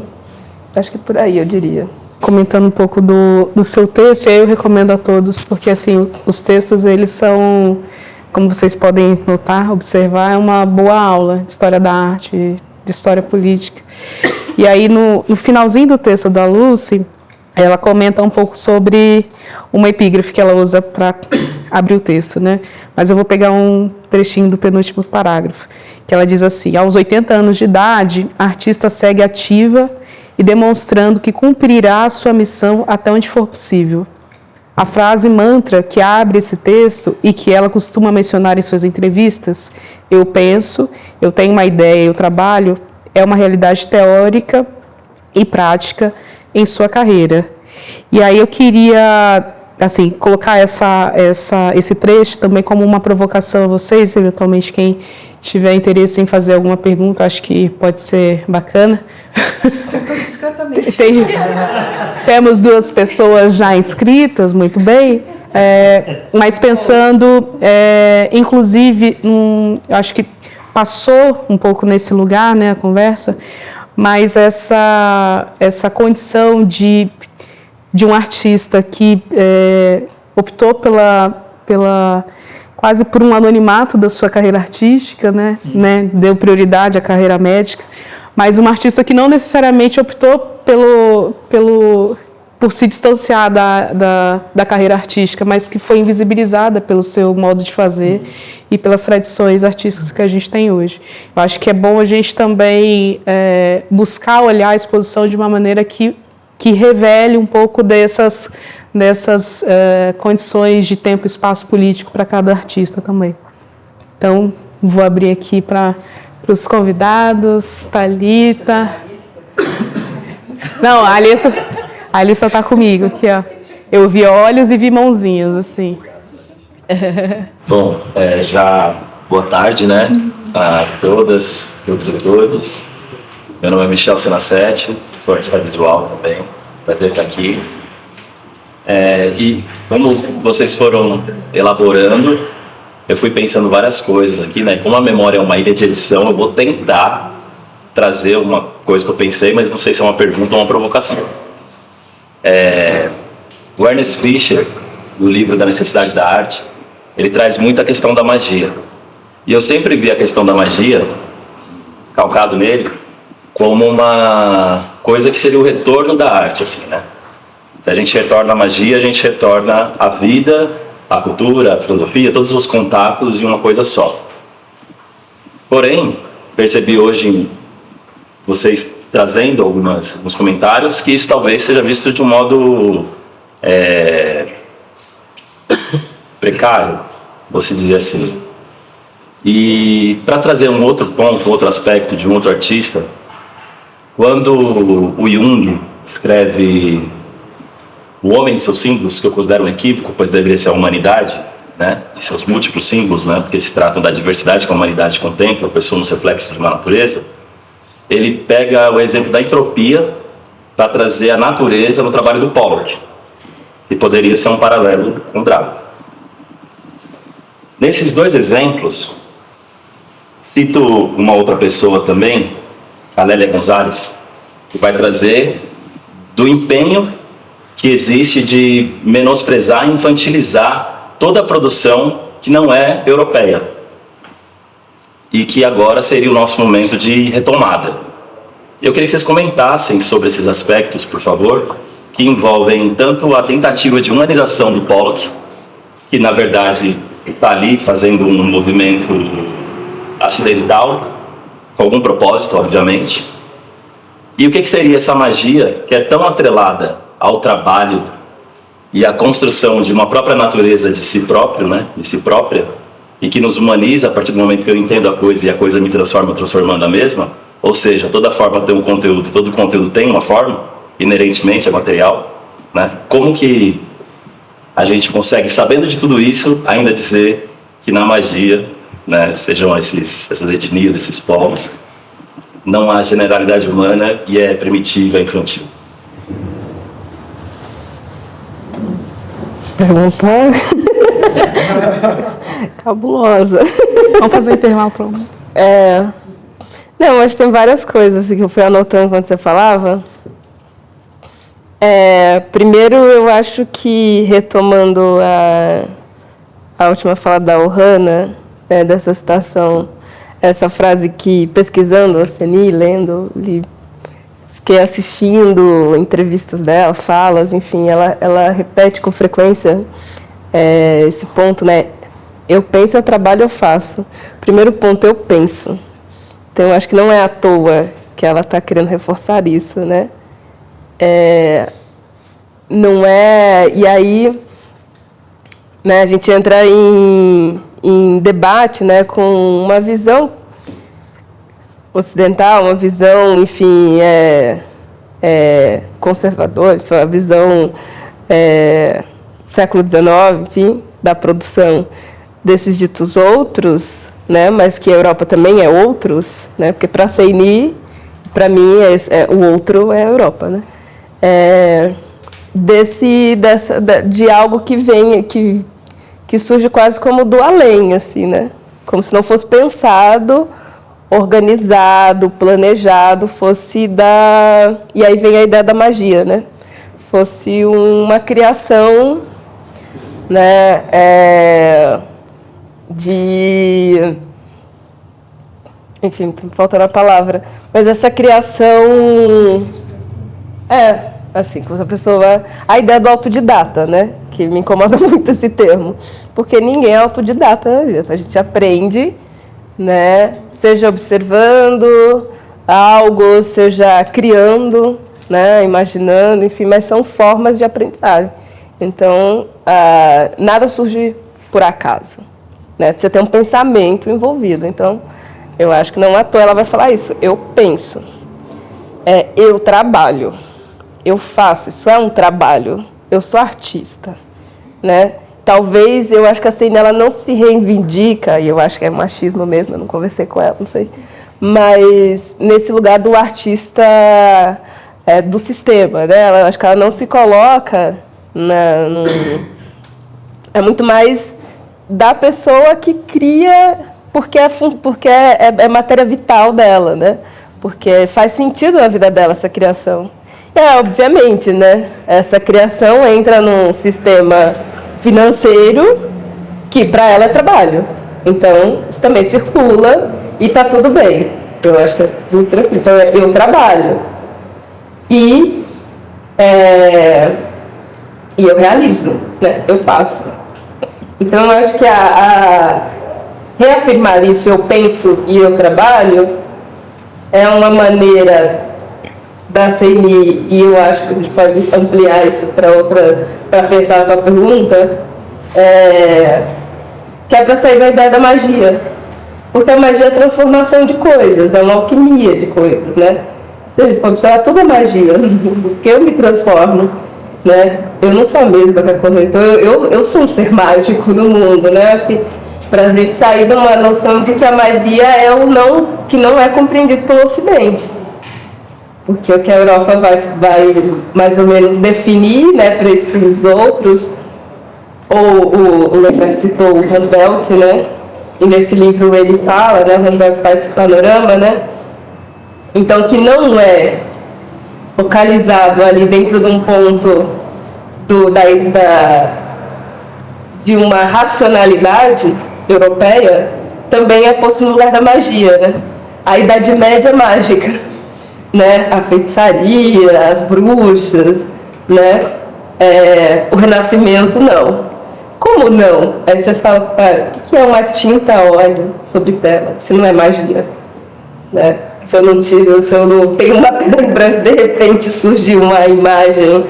acho que por aí eu diria. Comentando um pouco do seu texto, eu recomendo a todos, porque assim, os textos, eles são, como vocês podem notar, observar, é uma boa aula de história da arte, de história política. E aí, no finalzinho do texto da Lucy, ela comenta um pouco sobre uma epígrafe que ela usa para abrir o texto, né? Mas eu vou pegar um trechinho do penúltimo parágrafo, que ela diz assim: aos 80 anos de idade, a artista segue ativa e demonstrando que cumprirá a sua missão até onde for possível. A frase mantra que abre esse texto e que ela costuma mencionar em suas entrevistas, eu penso, eu tenho uma ideia, eu trabalho, é uma realidade teórica e prática em sua carreira. E aí eu queria, assim, colocar esse trecho também como uma provocação a vocês, eventualmente quem tiver interesse em fazer alguma pergunta, acho que pode ser bacana. Temos 2 pessoas já inscritas, muito bem, mas pensando, inclusive, acho que passou um pouco nesse lugar, né, a conversa, mas essa condição de um artista que optou pela quase por um anonimato da sua carreira artística, né? Deu prioridade à carreira médica, mas uma artista que não necessariamente optou por se distanciar da carreira artística, mas que foi invisibilizada pelo seu modo de fazer e pelas tradições artísticas que a gente tem hoje. Eu acho que é bom a gente também buscar olhar a exposição de uma maneira que revele um pouco dessas condições de tempo e espaço político para cada artista também. Então, vou abrir aqui para os convidados, Thalita. Não, a lista está comigo aqui, ó. Eu vi olhos e vi mãozinhas, assim. Bom, já boa tarde, né, a todas, todos e todos. Meu nome é Michel Senacete, sou artista visual também, prazer estar aqui. E como vocês foram elaborando, eu fui pensando várias coisas aqui, né? Como a memória é uma ilha de edição, eu vou tentar trazer uma coisa que eu pensei, mas não sei se é uma pergunta ou uma provocação. O Ernest Fischer, no livro Da Necessidade da Arte, ele traz muito a questão da magia. E eu sempre vi a questão da magia, calcado nele, como uma coisa que seria o retorno da arte, assim, né? Se a gente retorna a magia, a gente retorna a vida, a cultura, a filosofia, todos os contatos em uma coisa só. Porém, percebi hoje, vocês trazendo alguns comentários, que isso talvez seja visto de um modo precário, vou se dizer assim. E para trazer um outro ponto, outro aspecto de um outro artista, quando o Jung escreve O Homem e seus símbolos, que eu considero um equívoco, pois deveria ser a humanidade, né, e seus múltiplos símbolos, né, porque se tratam da diversidade que a humanidade contempla, pessoa nos reflexos de uma natureza, ele pega o exemplo da entropia para trazer a natureza no trabalho do Pollock, e poderia ser um paralelo com o Drago. Nesses dois exemplos, cito uma outra pessoa também, a Lélia Gonzalez, que vai trazer do empenho que existe de menosprezar e infantilizar toda a produção que não é europeia. E que agora seria o nosso momento de retomada. Eu queria que vocês comentassem sobre esses aspectos, por favor, que envolvem tanto a tentativa de humanização do Pollock, que na verdade está ali fazendo um movimento acidental, com algum propósito, obviamente. E o que seria essa magia que é tão atrelada ao trabalho e à construção de uma própria natureza de si próprio, né, de si própria, e que nos humaniza a partir do momento que eu entendo a coisa e a coisa me transforma, transformando a mesma? Ou seja, toda forma tem um conteúdo, todo conteúdo tem uma forma, inerentemente é material, né? Como que a gente consegue, sabendo de tudo isso, ainda dizer que na magia, né, sejam essas etnias, esses povos, não há generalidade humana e é primitiva e infantil? Pergunta cabulosa. Vamos fazer um intervalo para Não, acho que tem várias coisas que eu fui anotando quando você falava. Primeiro, eu acho que, retomando a última fala da Ohana, né, dessa citação, essa frase que, pesquisando a Ceni, lendo, fiquei assistindo entrevistas dela, falas, enfim, ela repete com frequência esse ponto, né? Eu penso, eu trabalho, eu faço. Primeiro ponto, eu penso. Então, eu acho que não é à toa que ela está querendo reforçar isso, né? Não é... E aí, né, a gente entra em debate, né, com uma visão ocidental, uma visão, enfim, conservadora, uma visão século XIX, enfim, da produção desses ditos outros, né, mas que a Europa também é outros, né, porque para a Ceni, para mim, o outro é a Europa, né, de algo que vem, que surge quase como do além, assim, né, como se não fosse pensado, organizado, planejado, fosse e aí vem a ideia da magia, né, fosse uma criação, né, Enfim, tá me faltando a palavra. Mas essa criação... assim, quando a pessoa... A ideia do autodidata, né? Que me incomoda muito esse termo. Porque ninguém é autodidata na vida. A gente aprende, né? Seja observando algo, seja criando, né? Imaginando, enfim. Mas são formas de aprendizagem. Então, nada surge por acaso, né? Você tem um pensamento envolvido. Então, eu acho que não à toa ela vai falar isso. Eu penso. Eu trabalho. Eu faço. Isso é um trabalho. Eu sou artista, né? Talvez, eu acho que a Ceine, ela não se reivindica, e eu acho que é machismo mesmo, eu não conversei com ela, não sei. Mas nesse lugar do artista do sistema, né? Eu acho que ela não se coloca é muito mais da pessoa que cria porque é matéria vital dela, né? Porque faz sentido na vida dela essa criação. Obviamente, né? Essa criação entra num sistema financeiro que para ela é trabalho. Então, isso também circula e está tudo bem. Eu acho que é muito tranquilo. Então, eu trabalho. E eu realizo, né? Eu faço. Então, eu acho que reafirmar isso, eu penso e eu trabalho, é uma maneira da CNI, e eu acho que a gente pode ampliar isso para pensar a sua pergunta, que é para sair da ideia da magia. Porque a magia é a transformação de coisas, é uma alquimia de coisas, né? Se a gente for observar, tudo é magia, porque eu me transformo, né? Eu não sou a mesma que a corretora, eu sou um ser mágico no mundo, né? Acho que para a gente sair de uma noção de que a magia é que não é compreendido pelo Ocidente. Porque o que a Europa vai mais ou menos definir, né, para esses outros, o Leonardo citou o Humboldt, né? E nesse livro ele fala, né, o Humboldt faz esse panorama, né? Então, que não é localizado ali dentro de um ponto de uma racionalidade europeia, também é posto no lugar da magia, né? A Idade Média mágica, né? A feitiçaria, as bruxas, né? O Renascimento, não. Como não? Aí você fala, o que é uma tinta a óleo sobre tela, se não é magia? Né? Se eu não tenho uma tela em branco, de repente surgiu uma imagem,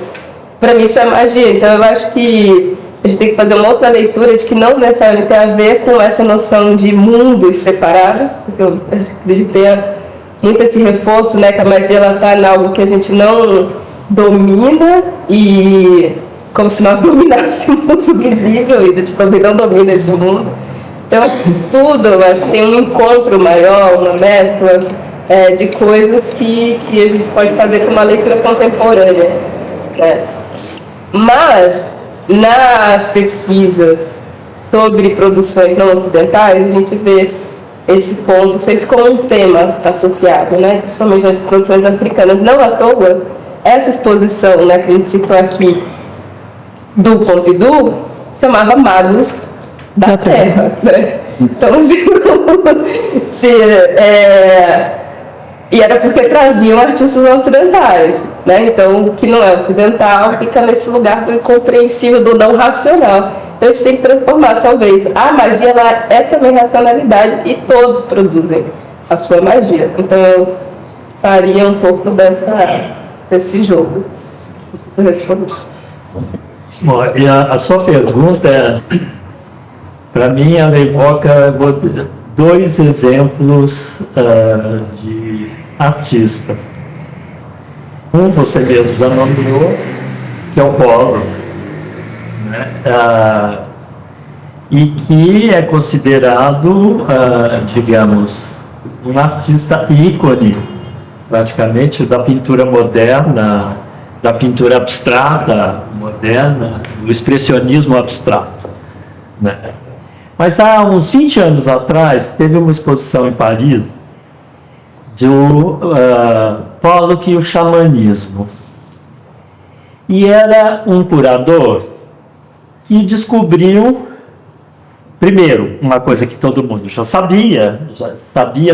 para mim isso é magia. Então eu acho que a gente tem que fazer uma outra leitura de que não necessariamente tem a ver com essa noção de mundos separados, porque eu acredito que tenha muito esse reforço, né, que a magia está em algo que a gente não domina, e como se nós dominássemos o visível, e a gente também não domina esse mundo. Então, tudo tem um encontro maior, uma mescla de coisas que a gente pode fazer com uma leitura contemporânea, né? Mas, nas pesquisas sobre produções não ocidentais, a gente vê esse ponto sempre como um tema associado, né? Principalmente as produções africanas. Não à toa, essa exposição, né, que a gente citou aqui, do Pompidou, chamava Magos da Terra, né? Então, e era porque traziam artistas ocidentais, né? Então, o que não é ocidental fica nesse lugar do incompreensível, do não racional. Então, a gente tem que transformar, talvez. A magia, ela é também racionalidade, e todos produzem a sua magia. Então, eu faria um pouco desse jogo. Não sei se você respondeu. Bom, e a sua pergunta, para mim, ela evoca dois exemplos de artistas. Um você mesmo já nomeou, que é o Polo, né? E que é considerado, digamos, um artista ícone, praticamente, da pintura moderna, da pintura abstrata moderna, do expressionismo abstrato, né? Mas há uns 20 anos atrás, teve uma exposição em Paris do Pollock e o xamanismo. E era um curador que descobriu primeiro, uma coisa que todo mundo já sabia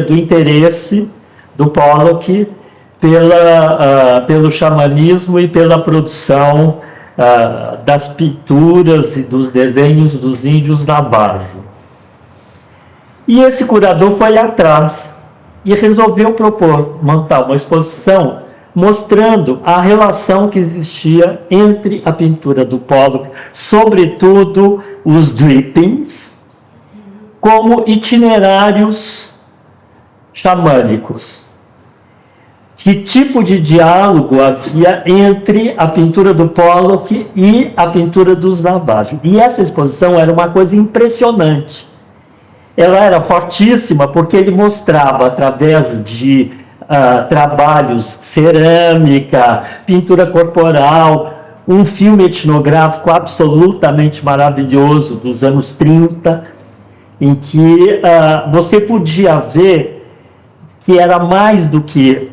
do interesse do Pollock pelo xamanismo e pela produção das pinturas e dos desenhos dos índios Navajo. E esse curador foi atrás e resolveu montar uma exposição mostrando a relação que existia entre a pintura do Pollock, sobretudo os drippings, como itinerários xamânicos. Que tipo de diálogo havia entre a pintura do Pollock e a pintura dos Navajo. E essa exposição era uma coisa impressionante. Ela era fortíssima porque ele mostrava, através de trabalhos, cerâmica, pintura corporal, um filme etnográfico absolutamente maravilhoso dos anos 30, em que você podia ver que era mais do que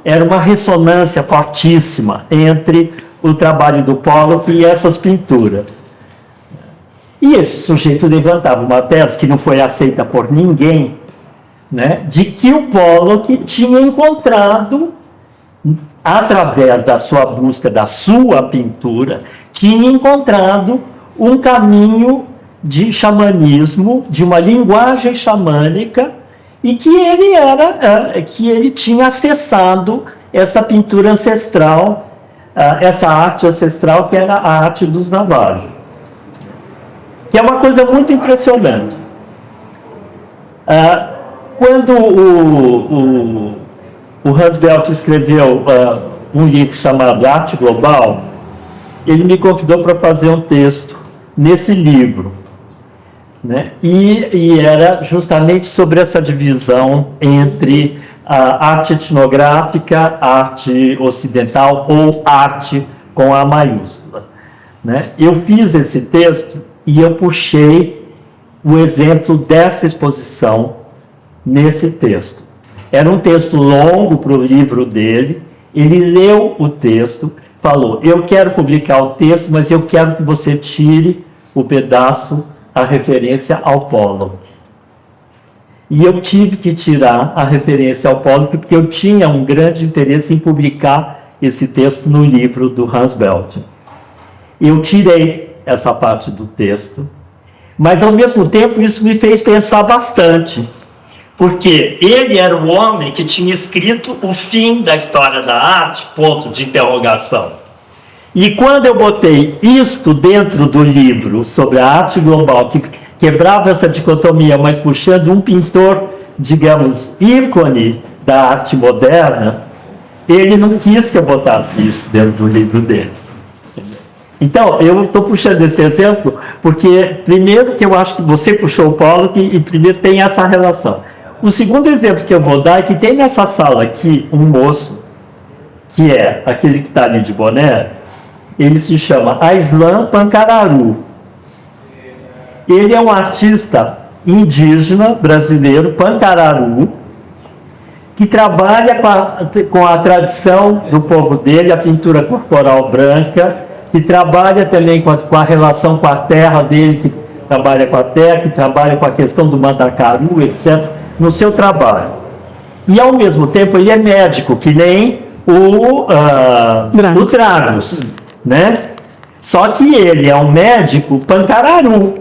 era uma ressonância fortíssima entre o trabalho do Pollock e essas pinturas. E esse sujeito levantava uma tese que não foi aceita por ninguém, né, de que o Pollock tinha encontrado, através da sua busca, da sua pintura, tinha encontrado um caminho de xamanismo, de uma linguagem xamânica, e que ele tinha acessado essa pintura ancestral, essa arte ancestral que era a arte dos Navajo, que é uma coisa muito impressionante. Quando o Hans Beldt escreveu um livro chamado Arte Global, ele me convidou para fazer um texto nesse livro, né? E era justamente sobre essa divisão entre a arte etnográfica, arte ocidental ou arte com A maiúscula, né? Eu fiz esse texto e eu puxei o exemplo dessa exposição nesse texto. Era um texto longo para o livro dele, ele leu o texto, falou, eu quero publicar o texto, mas eu quero que você tire o pedaço, a referência ao Pollock. E eu tive que tirar a referência ao Pollock, porque eu tinha um grande interesse em publicar esse texto no livro do Hans Beldt. Eu tirei essa parte do texto, mas ao mesmo tempo isso me fez pensar bastante, porque ele era o homem que tinha escrito o fim da história da arte, ponto de interrogação. E quando eu botei isto dentro do livro sobre a arte global, que quebrava essa dicotomia, mas puxando um pintor, digamos, ícone da arte moderna, ele não quis que eu botasse isso dentro do livro dele. Então, eu estou puxando esse exemplo porque, primeiro, que eu acho que você puxou o Pollock e primeiro tem essa relação. O segundo exemplo que eu vou dar é que tem nessa sala aqui um moço, que é aquele que está ali de boné, ele se chama Aislan Pancararu. Ele é um artista indígena brasileiro, Pancararu, que trabalha com a tradição do povo dele, a pintura corporal branca, que trabalha também com a relação com a terra dele, que trabalha com a terra, que trabalha com a questão do mandacaru, etc., no seu trabalho. E, ao mesmo tempo, ele é médico, que nem o Dragos, né? Só que ele é um médico Pancararu,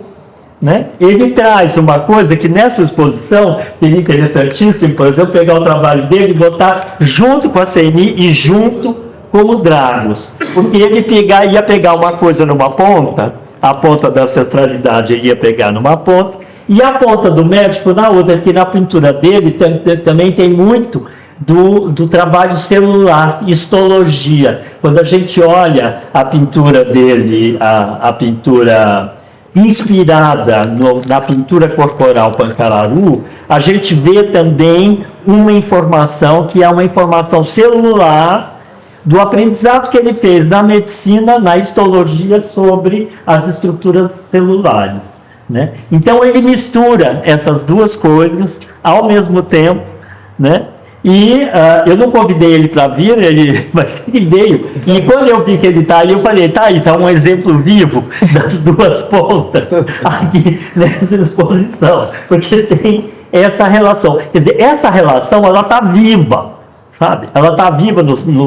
né? Ele traz uma coisa que nessa exposição seria interessantíssimo, por exemplo, pegar o trabalho dele e botar junto com a CNI e junto com o Dragos, porque ele ia pegar uma coisa numa ponta, a ponta da ancestralidade ele ia pegar numa ponta, e a ponta do médico na outra, porque na pintura dele também tem muito do trabalho celular, histologia. Quando a gente olha a pintura dele, a pintura inspirada na pintura corporal Pancararu, a gente vê também uma informação que é uma informação celular do aprendizado que ele fez na medicina, na histologia sobre as estruturas celulares, né? Então ele mistura essas duas coisas ao mesmo tempo, né? E eu não convidei ele para vir, mas ele veio. E quando eu vi que ele está aí, eu falei, tá aí, está um exemplo vivo das duas pontas aqui nessa exposição. Porque tem essa relação. Quer dizer, essa relação, ela está viva, sabe? Ela está viva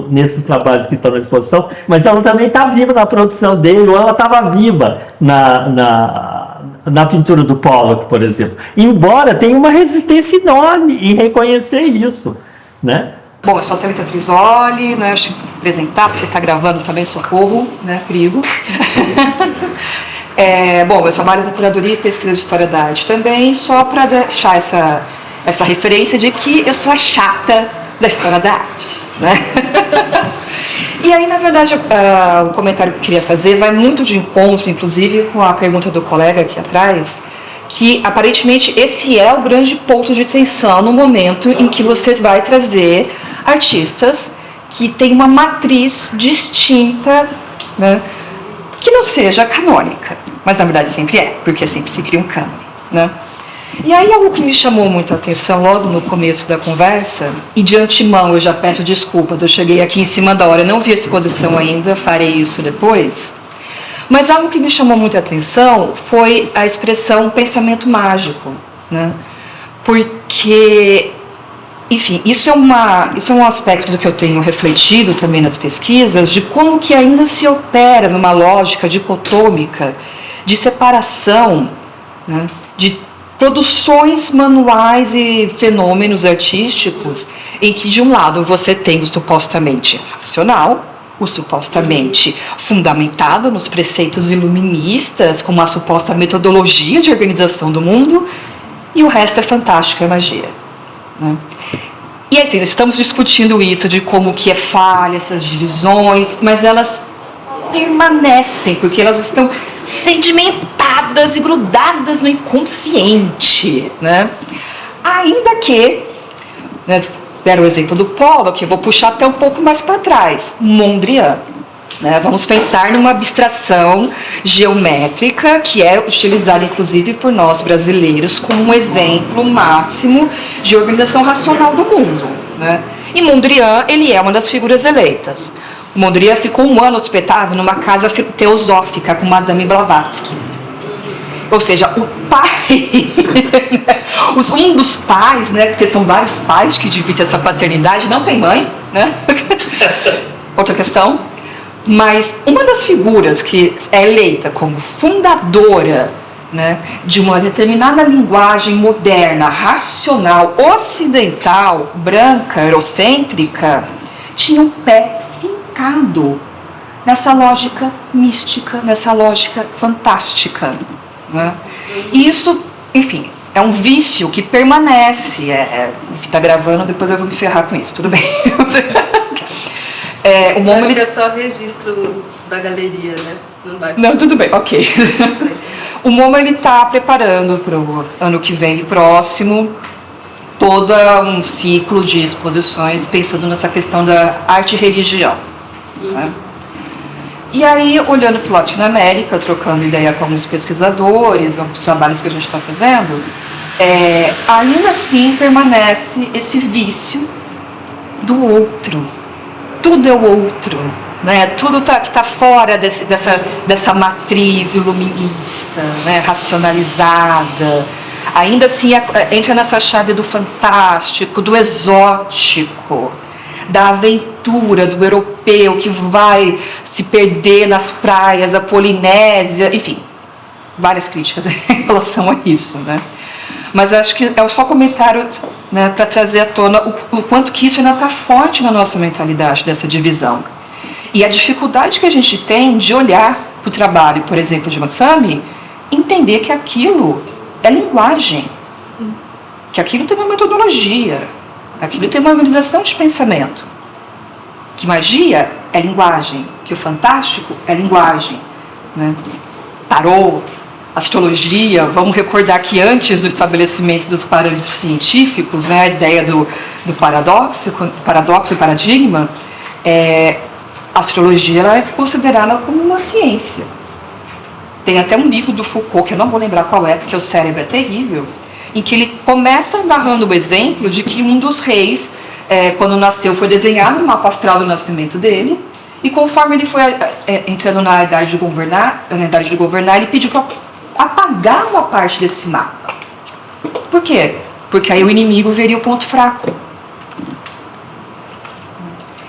nesses trabalhos que estão na exposição, mas ela também está viva na produção dele, ou ela estava viva na pintura do Pollock, por exemplo. Embora tenha uma resistência enorme em reconhecer isso, né? Bom, eu sou a Thalita Trisoli, né? Deixa eu me apresentar, porque está gravando também, socorro, né? Perigo. Bom, eu trabalho na curadoria e pesquisa de história da arte também, só para deixar essa referência de que eu sou a chata da história da arte, né? E aí, na verdade, o comentário que eu queria fazer vai muito de encontro, inclusive, com a pergunta do colega aqui atrás, que aparentemente esse é o grande ponto de tensão no momento em que você vai trazer artistas que têm uma matriz distinta, né, que não seja canônica, mas na verdade sempre é, porque sempre se cria um cânone, né? E aí algo que me chamou muito a atenção logo no começo da conversa, e de antemão eu já peço desculpas, eu cheguei aqui em cima da hora, não vi a exposição ainda, farei isso depois, mas algo que me chamou muito a atenção foi a expressão pensamento mágico, né? Porque, enfim, isso é um aspecto do que eu tenho refletido também nas pesquisas, de como que ainda se opera numa lógica dicotômica de separação, né, de produções manuais e fenômenos artísticos, em que de um lado você tem o supostamente racional, o supostamente fundamentado nos preceitos iluministas, com uma suposta metodologia de organização do mundo, e o resto é fantástico, é magia, né? E assim, estamos discutindo isso, de como que é falha essas divisões, mas elas permanecem, porque elas estão sedimentadas e grudadas no inconsciente, né? Ainda que, né, deram o exemplo do Pollock, que eu vou puxar até um pouco mais para trás, Mondrian, né? Vamos pensar numa abstração geométrica que é utilizada inclusive por nós brasileiros como um exemplo máximo de organização racional do mundo, né? E Mondrian, ele é uma das figuras eleitas. Mondrian ficou um ano hospedado numa casa teosófica com Madame Blavatsky. Ou seja, o pai, um dos pais, né, porque são vários pais que dividem essa paternidade, não tem mãe, né? Outra questão. Mas uma das figuras que é eleita como fundadora, né, de uma determinada linguagem moderna, racional, ocidental, branca, eurocêntrica, tinha um pé fincado nessa lógica mística, nessa lógica fantástica, né? E isso, enfim, é um vício que permanece. Está gravando, depois eu vou me ferrar com isso, tudo bem. O Acho que é só registro da galeria, né? Não, tudo bem, ok. O MoMA está preparando para o ano que vem e próximo todo um ciclo de exposições pensando nessa questão da arte e religião, né? E aí, olhando para o Latinoamérica, trocando ideia com alguns pesquisadores, alguns trabalhos que a gente está fazendo, ainda assim permanece esse vício do outro. Tudo é o outro, né? Tudo que está fora dessa matriz iluminista, né? Racionalizada. Ainda assim entra nessa chave do fantástico, do exótico, da aventura, do europeu que vai se perder nas praias da Polinésia, enfim, várias críticas em relação a isso, né? Mas acho que é só comentário, né, para trazer à tona o quanto que isso ainda está forte na nossa mentalidade dessa divisão. E a dificuldade que a gente tem de olhar para o trabalho, por exemplo, de Masami, entender que aquilo é linguagem, que aquilo tem uma metodologia, aquilo tem uma organização de pensamento, que magia é linguagem, que o fantástico é linguagem, né? Tarô, astrologia, vamos recordar que antes do estabelecimento dos parâmetros científicos, né, a ideia do paradoxo e paradigma, a astrologia ela é considerada como uma ciência. Tem até um livro do Foucault, que eu não vou lembrar qual é, porque o cérebro é terrível, em que ele começa narrando o exemplo de que um dos reis quando nasceu, foi desenhado no mapa astral do nascimento dele, e conforme ele foi entrando na idade de governar, ele pediu para apagar uma parte desse mapa. Por quê? Porque aí o inimigo veria o ponto fraco.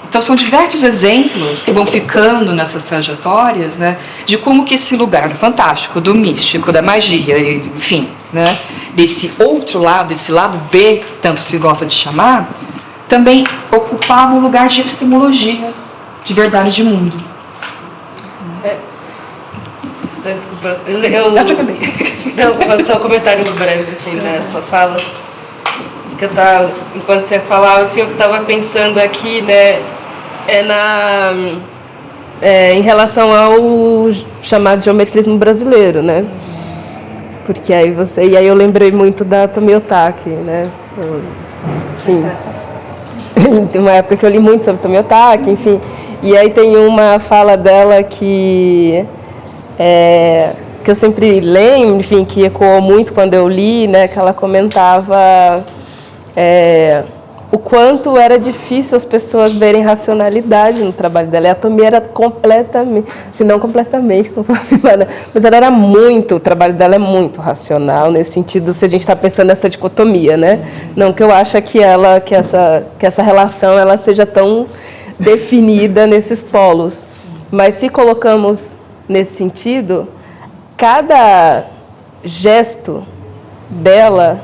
Então são diversos exemplos que vão ficando nessas trajetórias, né, de como que esse lugar do fantástico, do místico, da magia, enfim, né, desse outro lado, esse lado B, que tanto se gosta de chamar, também ocupava um lugar de epistemologia, de verdade de mundo. Desculpa, vou só um comentário breve, assim, da sua fala. Que enquanto você falava, assim, eu estava pensando aqui, né, em relação ao chamado geometrismo brasileiro, né? Porque aí eu lembrei muito da Tomi Otaki, né? Enfim, tem uma época que eu li muito sobre Tomi Otaki, enfim. E aí tem uma fala dela que eu sempre lembro, enfim, que ecoou muito quando eu li, né? Que ela comentava o quanto era difícil as pessoas verem racionalidade no trabalho dela. E a Tomi era completamente, se não completamente, mas ela era muito, o trabalho dela é muito racional, nesse sentido, se a gente está pensando nessa dicotomia, né? Não que eu acho que essa relação ela seja tão definida nesses polos, mas se colocamos nesse sentido, cada gesto dela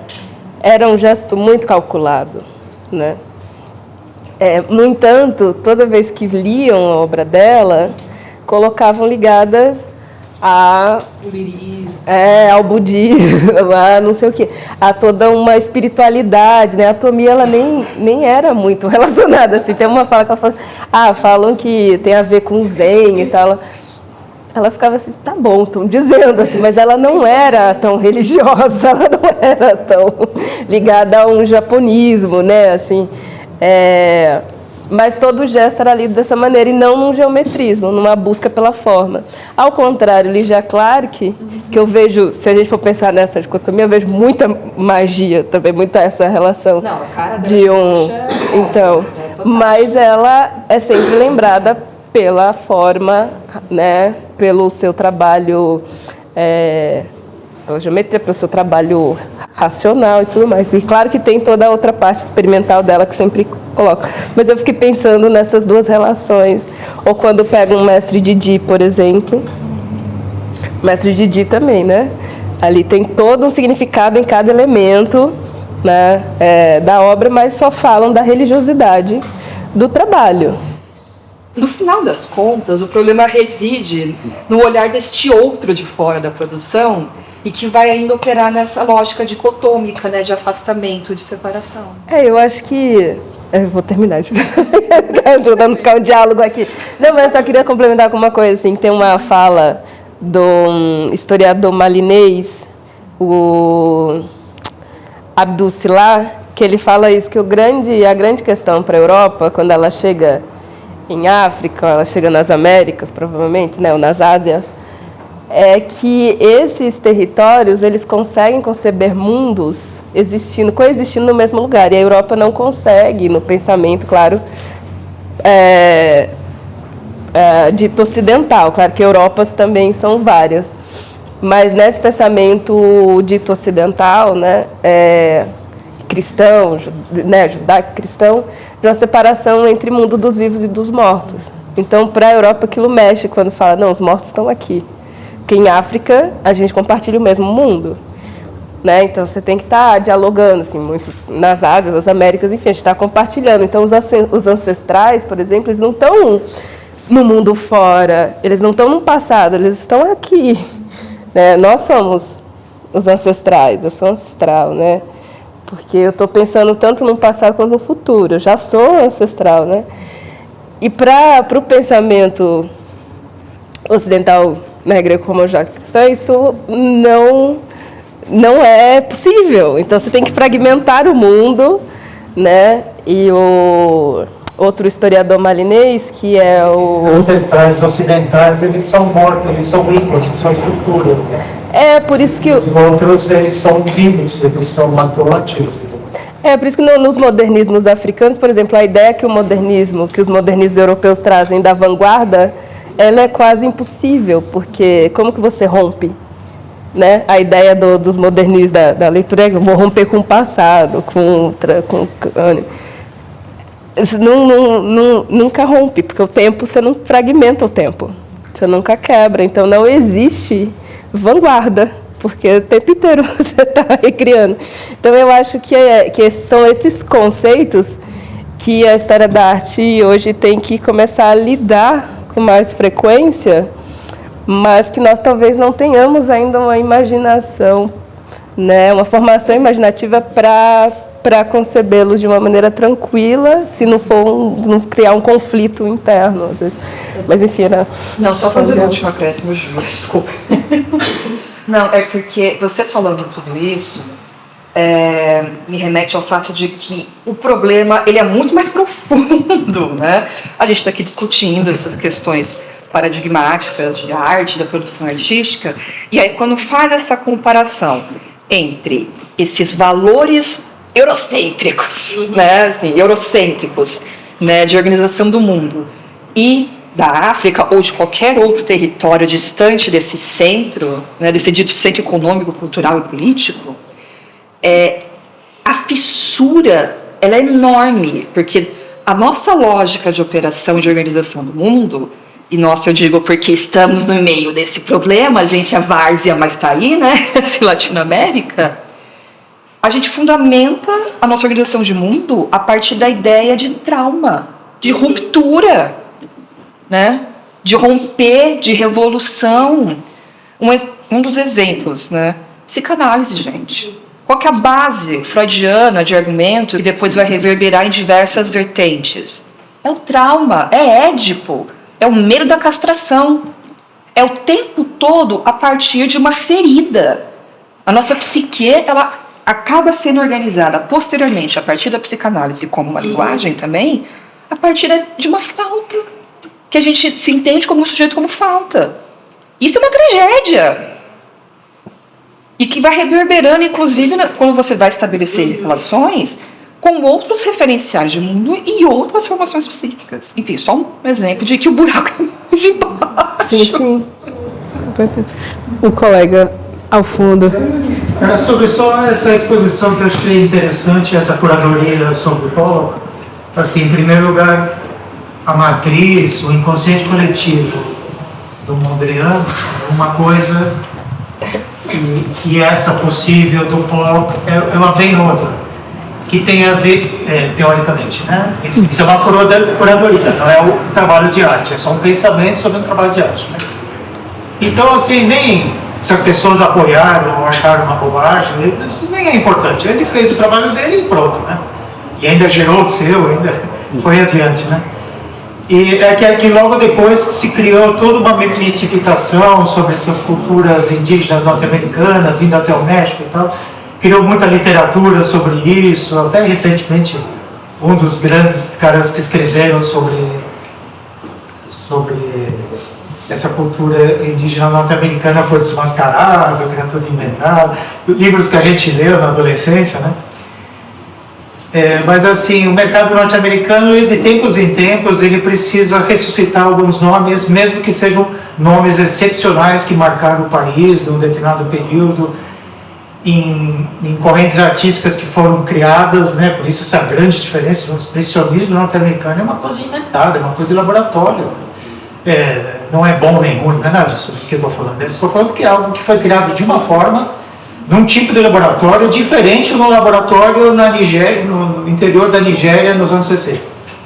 era um gesto muito calculado, né? No entanto, toda vez que liam a obra dela, colocavam ligadas ao budismo, a não sei o quê, a toda uma espiritualidade, né? A Tomi, ela nem era muito relacionada, assim. Tem uma fala que ela fala assim, falam que tem a ver com zen e tal. Ela ficava assim, tá bom, estão dizendo assim, mas ela não era tão religiosa, ela não era tão ligada a um japonismo, né, assim, mas todo o gesto era lido dessa maneira e não num geometrismo, numa busca pela forma. Ao contrário, Lygia Clark, que eu vejo, se a gente for pensar nessa dicotomia, eu vejo muita magia também, muita essa relação de então, mas ela é sempre lembrada pela forma, né, pelo seu trabalho, pela geometria, pelo seu trabalho racional e tudo mais. E claro que tem toda a outra parte experimental dela que sempre coloca. Mas eu fiquei pensando nessas duas relações. Ou quando pega um mestre Didi, por exemplo. Mestre Didi também, né? Ali tem todo um significado em cada elemento, né, da obra, mas só falam da religiosidade do trabalho. No final das contas, o problema reside no olhar deste outro de fora da produção e que vai ainda operar nessa lógica dicotômica, né, de afastamento, de separação. Eu acho que... Eu vou terminar. Estou dando ficar um diálogo aqui. Não, mas eu só queria complementar com uma coisa, assim, tem uma fala do historiador malinês, o Abdul Silah, que ele fala isso, que a grande questão para a Europa, quando ela chega em África, ela chega nas Américas, provavelmente, né, ou nas Ásias, é que esses territórios, eles conseguem conceber mundos coexistindo no mesmo lugar, e a Europa não consegue, no pensamento, claro, dito ocidental. Claro que Europas também são várias, mas nesse pensamento dito ocidental, né, cristão, né, judaico-cristão, de uma separação entre o mundo dos vivos e dos mortos. Então, para a Europa, aquilo mexe quando fala, não, os mortos estão aqui. Porque em África, a gente compartilha o mesmo mundo, né? Então, você tem que estar dialogando, assim, muito nas Ásias, nas Américas, enfim, a gente está compartilhando. Então, os ancestrais, por exemplo, eles não estão no mundo fora, eles não estão no passado, eles estão aqui, né? Nós somos os ancestrais, eu sou ancestral, né? Porque eu estou pensando tanto no passado quanto no futuro. Eu já sou ancestral, né? E para o pensamento ocidental, né, greco-romano cristão, isso não é possível. Então, você tem que fragmentar o mundo, né? E o outro historiador malinês, que é o... Os ancestrais ocidentais, eles são mortos, eles são ricos, eles são estrutura. Por isso que... Os outros, eles são vivos, eles são maturantes. Por isso que nos modernismos africanos, por exemplo, a ideia que os modernismos europeus trazem da vanguarda, ela é quase impossível, porque como que você rompe? Né? A ideia dos modernismos da leitura é que eu vou romper com o passado, nunca rompe, porque o tempo, você não fragmenta o tempo, você nunca quebra, então não existe vanguarda, porque o tempo inteiro você está recriando. Então eu acho que são esses conceitos que a história da arte hoje tem que começar a lidar com mais frequência, mas que nós talvez não tenhamos ainda uma imaginação, né, uma formação imaginativa para concebê-los de uma maneira tranquila, se não for não criar um conflito interno, às vezes. Mas enfim, era... Não, só fazer o último acréscimo, Ju, desculpa. Não, é porque você falando tudo isso me remete ao fato de que o problema ele é muito mais profundo, né? A gente está aqui discutindo essas questões paradigmáticas de arte, da produção artística, e aí quando faz essa comparação entre esses valores eurocêntricos, né, assim, eurocêntricos, né, de organização do mundo e da África ou de qualquer outro território distante desse centro, né, desse dito centro econômico, cultural e político, a fissura ela é enorme, porque a nossa lógica de operação e de organização do mundo, e nossa, eu digo porque estamos no meio desse problema, a gente é várzea, mas está aí, né, Latinoamérica, a gente fundamenta a nossa organização de mundo a partir da ideia de trauma, de ruptura, né? De romper, de revolução. Um dos exemplos, né? Psicanálise, gente. Qual que é a base freudiana de argumento que depois vai reverberar em diversas vertentes? É o trauma, é Édipo, é o medo da castração. É o tempo todo a partir de uma ferida. A nossa psique, ela acaba sendo organizada posteriormente, a partir da psicanálise, como uma linguagem também, a partir de uma falta, que a gente se entende como um sujeito como falta. Isso é uma tragédia. E que vai reverberando, inclusive, quando você vai estabelecer relações com outros referenciais de mundo e outras formações psíquicas. Enfim, só um exemplo de que o buraco é mais embaixo. Sim, sim. O colega ao fundo. Era sobre só essa exposição que eu achei interessante, essa curadoria sobre o Pollock. Assim, em primeiro lugar, a matriz, o inconsciente coletivo do Mondrian, uma coisa e essa possível do Pollock é uma bem outra, que tem a ver, teoricamente, né? Isso é uma curadoria, não é o trabalho de arte, é só um pensamento sobre um trabalho de arte, né? Então, assim, nem se as pessoas apoiaram ou acharam uma bobagem, isso nem é importante. Ele fez o trabalho dele e pronto, né? E ainda gerou o seu, ainda foi adiante, né? E é que logo depois se criou toda uma mistificação sobre essas culturas indígenas norte-americanas, indo até o México e tal. Criou muita literatura sobre isso, até recentemente um dos grandes caras que escreveram sobre essa cultura indígena norte-americana foi desmascarado, que era tudo inventado, livros que a gente leu na adolescência, né? Mas assim, o mercado norte-americano, de tempos em tempos, ele precisa ressuscitar alguns nomes, mesmo que sejam nomes excepcionais que marcaram o país num determinado período, em correntes artísticas que foram criadas, né? Por isso essa grande diferença. O expressionismo norte-americano é uma coisa inventada, é uma coisa de laboratório. Não é bom nem ruim, não é nada disso que eu estou falando. Eu estou falando que é algo que foi criado de uma forma, num tipo de laboratório diferente no laboratório na Nigéria, no interior da Nigéria nos anos 60.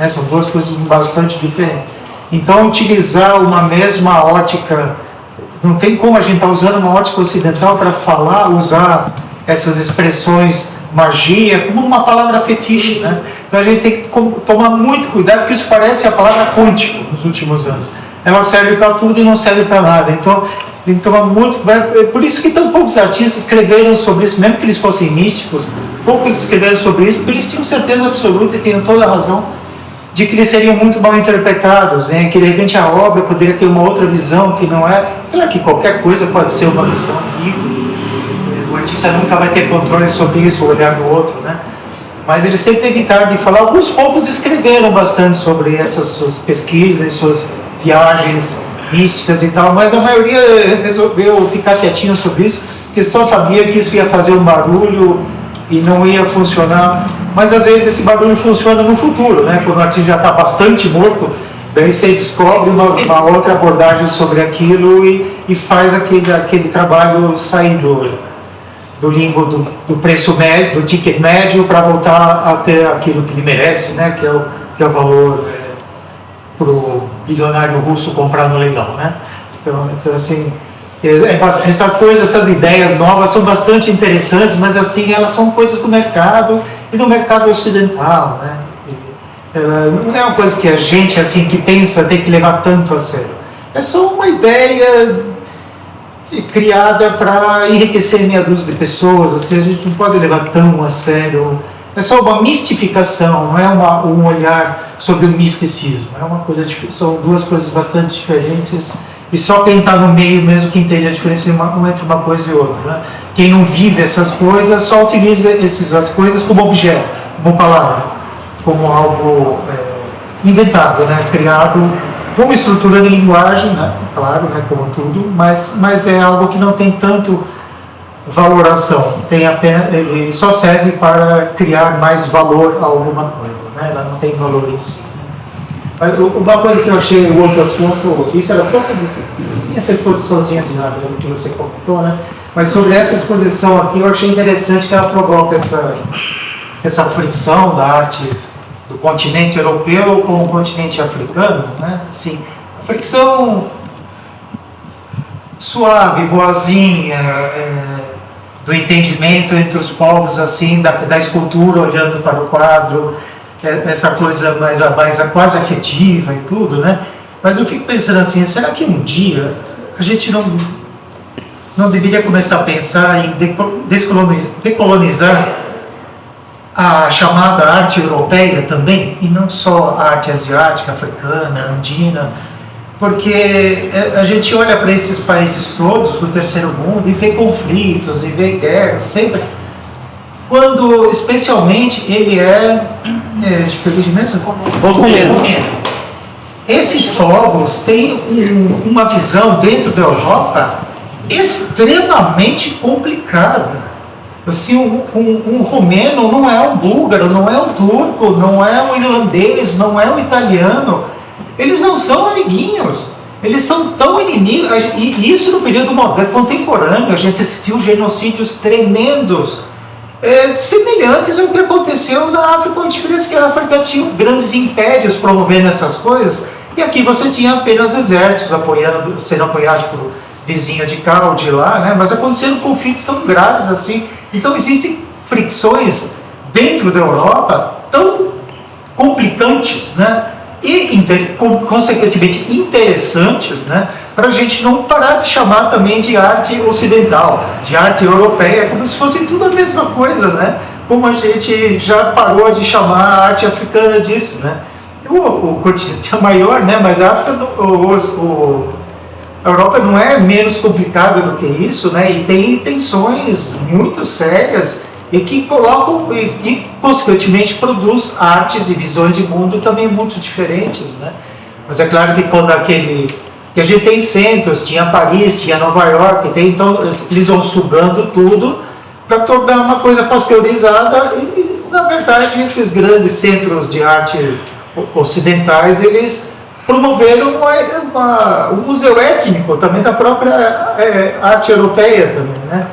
São duas coisas bastante diferentes. Então, utilizar uma mesma ótica, não tem como a gente estar usando uma ótica ocidental para falar, usar essas expressões magia como uma palavra fetiche, né? Então a gente tem que tomar muito cuidado, porque isso parece a palavra quântico nos últimos anos. Ela serve para tudo e não serve para nada. Então tem que tomar muito cuidado. É por isso que tão poucos artistas escreveram sobre isso, mesmo que eles fossem místicos, poucos escreveram sobre isso, porque eles tinham certeza absoluta e tinham toda a razão de que eles seriam muito mal interpretados, né? Que de repente a obra poderia ter uma outra visão que não é. Claro que qualquer coisa pode ser uma visão livre. O artista nunca vai ter controle sobre isso, o olhar do outro, né? mas eles sempre evitaram de falar. Alguns poucos escreveram bastante sobre essas suas pesquisas, suas viagens místicas e tal, mas a maioria resolveu ficar quietinho sobre isso, porque só sabia que isso ia fazer um barulho e não ia funcionar. Mas às vezes esse barulho funciona no futuro, né? Quando o artista já está bastante morto, daí você descobre uma outra abordagem sobre aquilo e faz aquele trabalho sair do limbo do preço médio, do ticket médio, para voltar a ter aquilo que ele merece, né? Que é o valor para o bilionário russo comprar no leilão, né? Então assim, essas coisas, essas ideias novas são bastante interessantes, mas assim, elas são coisas do mercado e do mercado ocidental, né? Não é uma coisa que a gente, assim, que pensa, tem que levar tanto a sério. É só uma ideia criada para enriquecer meia dúzia de pessoas, assim, a gente não pode levar tão a sério. É só uma mistificação, não é um olhar sobre o misticismo. É uma coisa, são duas coisas bastante diferentes. E só quem está no meio mesmo que entende a diferença entre uma coisa e outra, né? Quem não vive essas coisas só utiliza essas coisas como objeto, como palavra, como algo inventado, né? Criado como estrutura de linguagem, né? Claro, né? Como tudo, mas é algo que não tem tanto valoração, ele só serve para criar mais valor a alguma coisa, né? Ela não tem valor em si. Mas uma coisa que eu achei, o outro assunto, isso era só sobre essa exposiçãozinha de nada que você comentou, né? Mas sobre essa exposição aqui, eu achei interessante que ela provoca essa fricção da arte do continente europeu com o continente africano, né? Assim, a fricção suave, boazinha, do entendimento entre os povos, assim, da escultura olhando para o quadro, essa coisa mais quase afetiva e tudo, né? Mas eu fico pensando assim, será que um dia a gente não deveria começar a pensar em decolonizar a chamada arte europeia também, e não só a arte asiática, africana, andina, porque a gente olha para esses países todos do terceiro mundo e vê conflitos, e vê guerras, sempre, quando especialmente ele de que origem mesmo? Romeno. Esses povos têm uma visão dentro da Europa extremamente complicada. Assim, um romeno não é um búlgaro, não é um turco, não é um irlandês, não é um italiano. Eles não são amiguinhos, eles são tão inimigos. E isso no período moderno, contemporâneo, a gente assistiu genocídios tremendos, semelhantes ao que aconteceu na África, com a diferença que a África tinha grandes impérios promovendo essas coisas, e aqui você tinha apenas exércitos sendo apoiados por vizinho de cá ou de lá, né? Mas aconteceram conflitos tão graves assim. Então existem fricções dentro da Europa tão complicantes, né? E consequentemente interessantes, né? Para a gente não parar de chamar também de arte ocidental, de arte europeia, como se fosse tudo a mesma coisa, né? Como a gente já parou de chamar a arte africana disso, né? O continente é maior, né? Mas a África, a Europa não é menos complicada do que isso, né? E tem tensões muito sérias e que colocam e consequentemente produz artes e visões de mundo também muito diferentes, né? Mas é claro que quando que a gente tem centros, tinha Paris, tinha Nova York, então eles vão sugando tudo para tornar uma coisa pasteurizada e na verdade esses grandes centros de arte ocidentais, eles promoveram um museu étnico também da própria arte europeia também, né?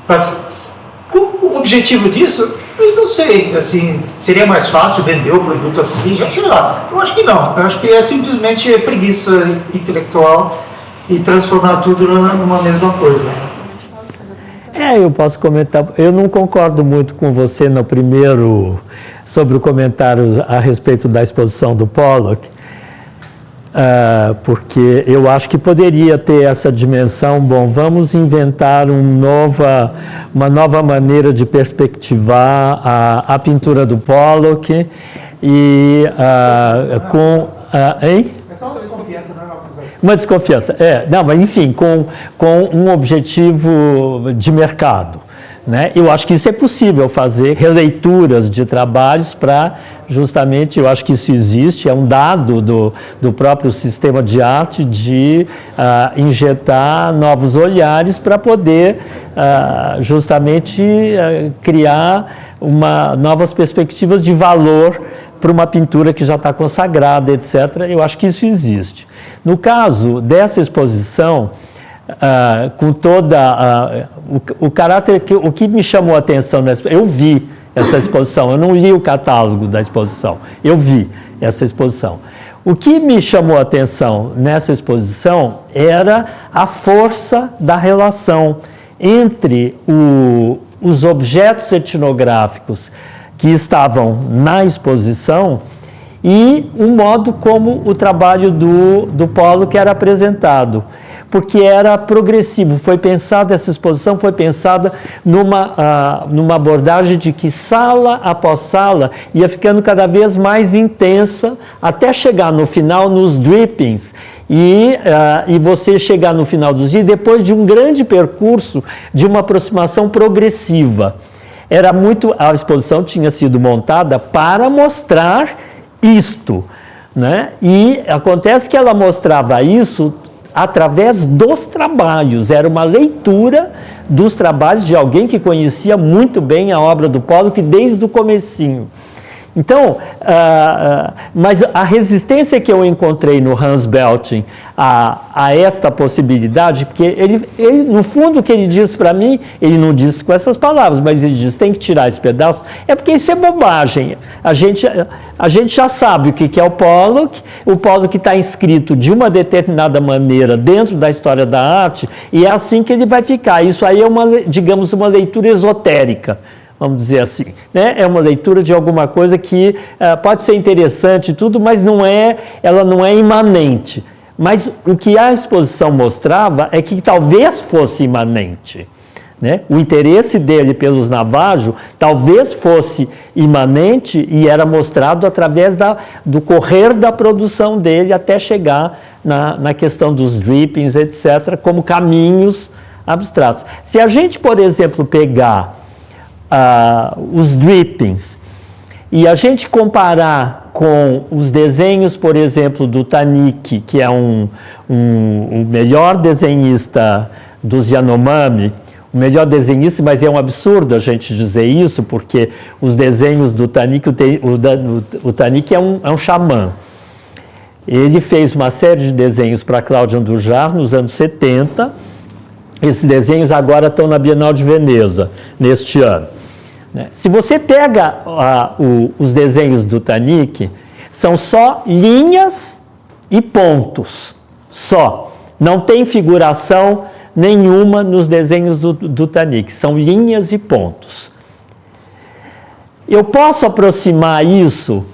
Mas, o objetivo disso, eu não sei, assim, seria mais fácil vender o produto assim, sei lá, eu acho que não, eu acho que é simplesmente preguiça intelectual e transformar tudo numa mesma coisa. Eu posso comentar, eu não concordo muito com você no primeiro, sobre o comentário a respeito da exposição do Pollock, porque eu acho que poderia ter essa dimensão, vamos inventar uma nova maneira de perspectivar a pintura do Pollock e com... hein? É só uma desconfiança, não é uma acusação. Uma desconfiança, não, mas enfim, com um objetivo de mercado. né? Eu acho que isso é possível, fazer releituras de trabalhos para justamente, eu acho que isso existe, é um dado do próprio sistema de arte de injetar novos olhares para poder justamente criar novas perspectivas de valor para uma pintura que já está consagrada, etc. Eu acho que isso existe. No caso dessa exposição, com toda o caráter, o que me chamou a atenção, eu vi essa exposição, eu não li o catálogo da exposição, eu vi essa exposição. O que me chamou a atenção nessa exposição era a força da relação entre os objetos etnográficos que estavam na exposição e o modo como o trabalho do Pollock era apresentado, porque era progressivo. Essa exposição foi pensada numa abordagem de que sala após sala ia ficando cada vez mais intensa, até chegar no final nos drippings, e você chegar no final dos dias, depois de um grande percurso de uma aproximação progressiva. A exposição tinha sido montada para mostrar isto, né? E acontece que ela mostrava isso através dos trabalhos, era uma leitura dos trabalhos de alguém que conhecia muito bem a obra do Pollock desde o comecinho. Então, mas a resistência que eu encontrei no Hans Belting a esta possibilidade, porque ele, no fundo, o que ele disse para mim, ele não disse com essas palavras, mas ele disse, tem que tirar esse pedaço, é porque isso é bobagem. A gente já sabe o que é o Pollock está inscrito de uma determinada maneira dentro da história da arte, e é assim que ele vai ficar. Isso aí é digamos, uma leitura esotérica, vamos dizer assim, né? É uma leitura de alguma coisa que pode ser interessante e tudo, mas ela não é imanente. Mas o que a exposição mostrava é que talvez fosse imanente, né? O interesse dele pelos Navajo talvez fosse imanente e era mostrado através do correr da produção dele até chegar na questão dos drippings, etc., como caminhos abstratos. Se a gente, por exemplo, pegar os drippings e a gente comparar com os desenhos, por exemplo, do Taniki, que é o melhor desenhista dos Yanomami, o melhor desenhista, mas é um absurdo a gente dizer isso, porque os desenhos do Taniki, o Taniki é um xamã. Ele fez uma série de desenhos para Cláudio Andujar nos anos 70. Esses desenhos agora estão na Bienal de Veneza, neste ano. Se você pega os desenhos do Taniki, são só linhas e pontos, só. Não tem figuração nenhuma nos desenhos do Taniki, são linhas e pontos. Eu posso aproximar isso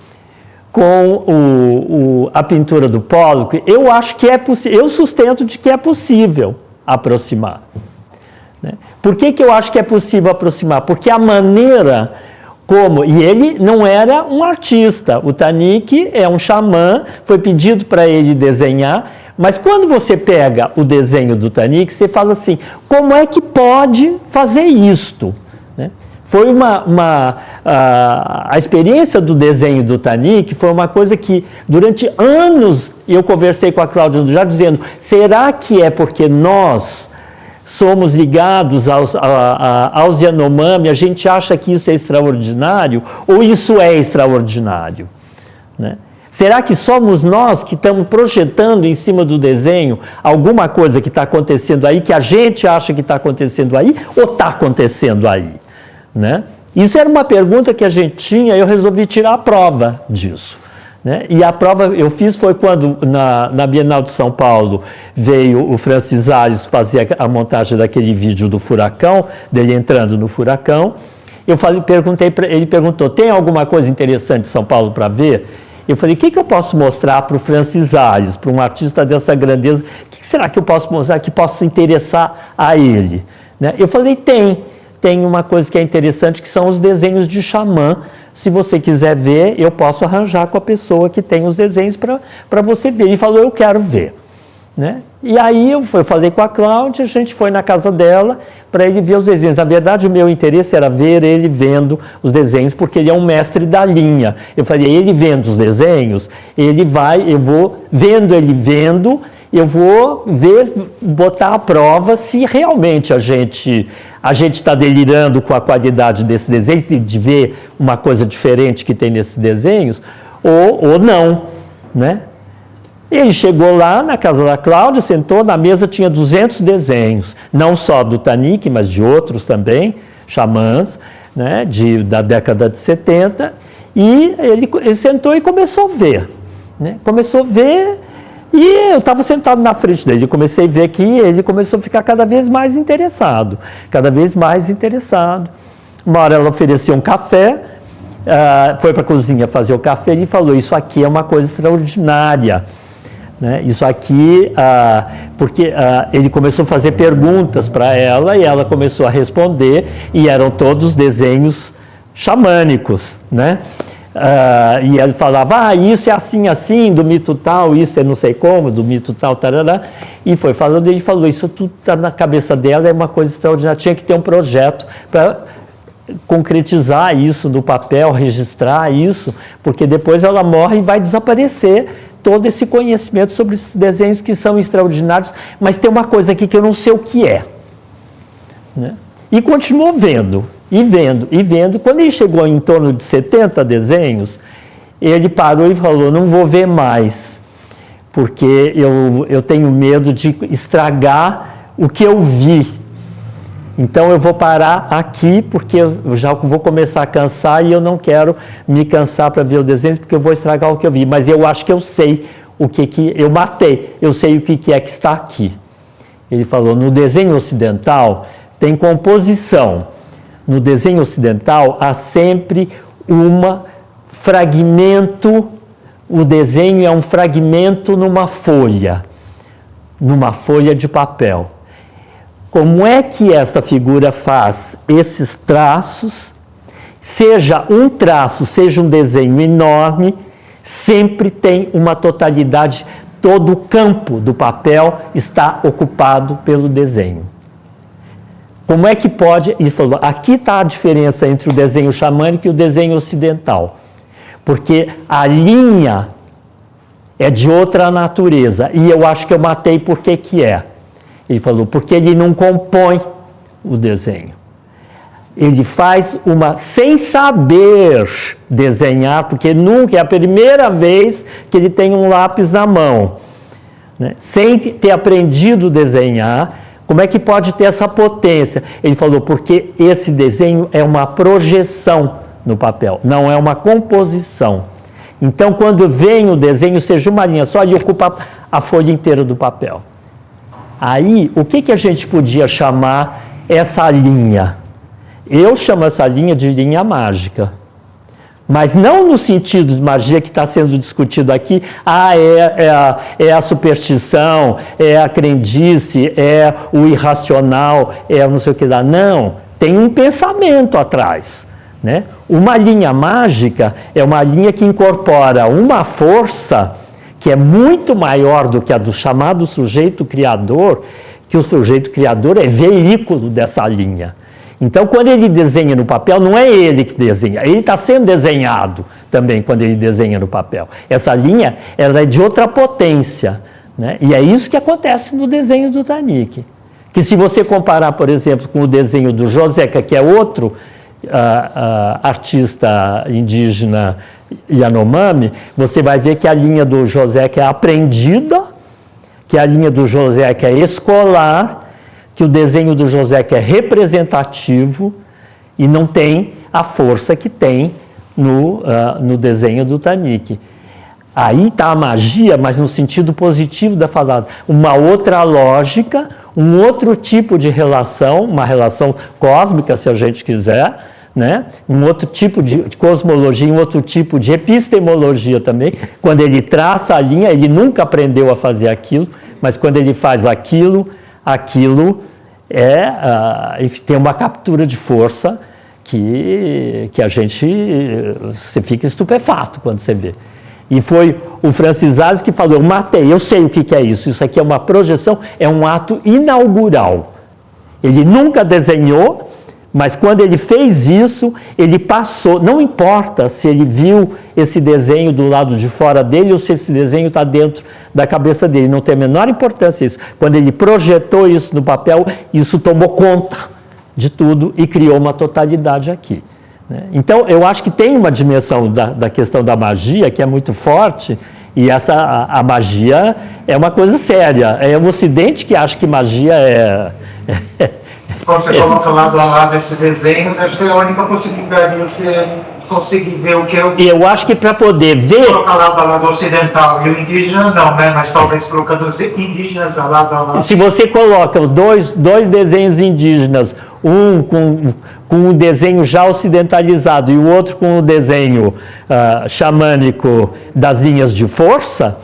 com a pintura do Pollock? Eu acho que é possível, eu sustento de que é possível aproximar. Por que eu acho que é possível aproximar? Porque a maneira como... E ele não era um artista. O Taniki é um xamã, foi pedido para ele desenhar, mas quando você pega o desenho do Taniki, você fala assim, como é que pode fazer isto? Foi a experiência do desenho do Taniki foi uma coisa que, durante anos, eu conversei com a Cláudia Andujar dizendo, será que é porque nós somos ligados aos Yanomami, a gente acha que isso é extraordinário, ou isso é extraordinário? Né? Será que somos nós que estamos projetando em cima do desenho alguma coisa que está acontecendo aí, que a gente acha que está acontecendo aí, ou está acontecendo aí? Né? Isso era uma pergunta que a gente tinha, eu resolvi tirar a prova disso. Né? E a prova eu fiz foi quando, na Bienal de São Paulo, veio o Francis Aires fazer a montagem daquele vídeo do furacão, dele entrando no furacão. Perguntei para ele, perguntou, tem alguma coisa interessante de São Paulo para ver? Eu falei, o que eu posso mostrar para o Francis Aires, para um artista dessa grandeza, o que será que eu posso mostrar que possa interessar a ele? Né? Eu falei, tem uma coisa que é interessante, que são os desenhos de xamã. Se você quiser ver, eu posso arranjar com a pessoa que tem os desenhos para você ver. Ele falou, eu quero ver. né? E aí eu falei com a Cláudia, a gente foi na casa dela para ele ver os desenhos. Na verdade, o meu interesse era ver ele vendo os desenhos, porque ele é um mestre da linha. Eu falei, ele vendo os desenhos, eu vou vendo ele vendo, eu vou ver, botar à prova se realmente a gente está delirando com a qualidade desses desenhos, de ver uma coisa diferente que tem nesses desenhos, ou não, né? Ele chegou lá na casa da Cláudia, sentou, na mesa tinha 200 desenhos, não só do Tanique, mas de outros também, xamãs, né, da década de 70, e ele sentou e começou a ver, né? Começou a ver, e eu estava sentado na frente dele, comecei a ver que ele começou a ficar cada vez mais interessado, cada vez mais interessado. Uma hora ela ofereceu um café, foi para a cozinha fazer o café e falou, isso aqui é uma coisa extraordinária. Né? Isso aqui, porque ele começou a fazer perguntas para ela e ela começou a responder e eram todos desenhos xamânicos, né? E ele falava, isso é assim, assim, do mito tal, isso é não sei como, do mito tal, tarará. E foi falando, ele falou, isso tudo está na cabeça dela, é uma coisa extraordinária, tinha que ter um projeto para concretizar isso no papel, registrar isso, porque depois ela morre e vai desaparecer todo esse conhecimento sobre esses desenhos que são extraordinários, mas tem uma coisa aqui que eu não sei o que é. Né? E continuou vendo, e vendo, e vendo. Quando ele chegou em torno de 70 desenhos, ele parou e falou, não vou ver mais, porque eu tenho medo de estragar o que eu vi. Então eu vou parar aqui, porque eu já vou começar a cansar e eu não quero me cansar para ver os desenhos, porque eu vou estragar o que eu vi. Mas eu acho que eu sei o que eu matei, eu sei o que é que está aqui. Ele falou, no desenho ocidental tem composição. No desenho ocidental há sempre fragmento, o desenho é um fragmento numa folha de papel. Como é que esta figura faz esses traços, seja um traço, seja um desenho enorme, sempre tem uma totalidade, todo o campo do papel está ocupado pelo desenho. Como é que pode? Ele falou, aqui está a diferença entre o desenho xamânico e o desenho ocidental, porque a linha é de outra natureza, e eu acho que eu matei por que é. Ele falou, porque ele não compõe o desenho. Ele faz sem saber desenhar, porque nunca é a primeira vez que ele tem um lápis na mão. Né? Sem ter aprendido a desenhar, como é que pode ter essa potência? Ele falou, porque esse desenho é uma projeção no papel, não é uma composição. Então, quando vem o desenho, seja uma linha só, ele ocupa a folha inteira do papel. Aí, o que a gente podia chamar essa linha? Eu chamo essa linha de linha mágica. Mas não no sentido de magia que está sendo discutido aqui, é a superstição, é a crendice, é o irracional, é não sei o que lá. Não, tem um pensamento atrás. Né? Uma linha mágica é uma linha que incorpora uma força que é muito maior do que a do chamado sujeito criador, que o sujeito criador é veículo dessa linha. Então, quando ele desenha no papel, não é ele que desenha, ele está sendo desenhado também quando ele desenha no papel. Essa linha ela é de outra potência, né? E é isso que acontece no desenho do Tanique. Que se você comparar, por exemplo, com o desenho do Joseca, que é outro artista indígena Yanomami, você vai ver que a linha do Joseca é aprendida, que a linha do Joseca é escolar, que o desenho do Joseca é representativo e não tem a força que tem no desenho do Tanique. Aí está a magia, mas no sentido positivo da palavra. Uma outra lógica, um outro tipo de relação, uma relação cósmica, se a gente quiser, né? Um outro tipo de cosmologia, um outro tipo de epistemologia também. Quando ele traça a linha, ele nunca aprendeu a fazer aquilo, mas quando ele faz aquilo tem uma captura de força que a gente se fica estupefato quando você vê. E foi o Francis Alves que falou, eu matei, eu sei o que é isso. Isso aqui é uma projeção, é um ato inaugural. Ele nunca desenhou, mas quando ele fez isso, ele passou, não importa se ele viu esse desenho do lado de fora dele ou se esse desenho está dentro da cabeça dele, não tem a menor importância isso. Quando ele projetou isso no papel, isso tomou conta de tudo e criou uma totalidade aqui. Então, eu acho que tem uma dimensão da questão da magia que é muito forte, e a magia é uma coisa séria. É o Ocidente que acha que magia é... Quando você coloca lado a lado esses desenhos, acho que é a única possibilidade de você conseguir ver o que é o... Eu acho que para poder ver... Colocar lado a lado ocidental e o indígena não, né? Mas talvez colocando os indígenas a lado. Se você coloca os dois desenhos indígenas, um com um desenho já ocidentalizado e o outro com o desenho xamânico das linhas de força,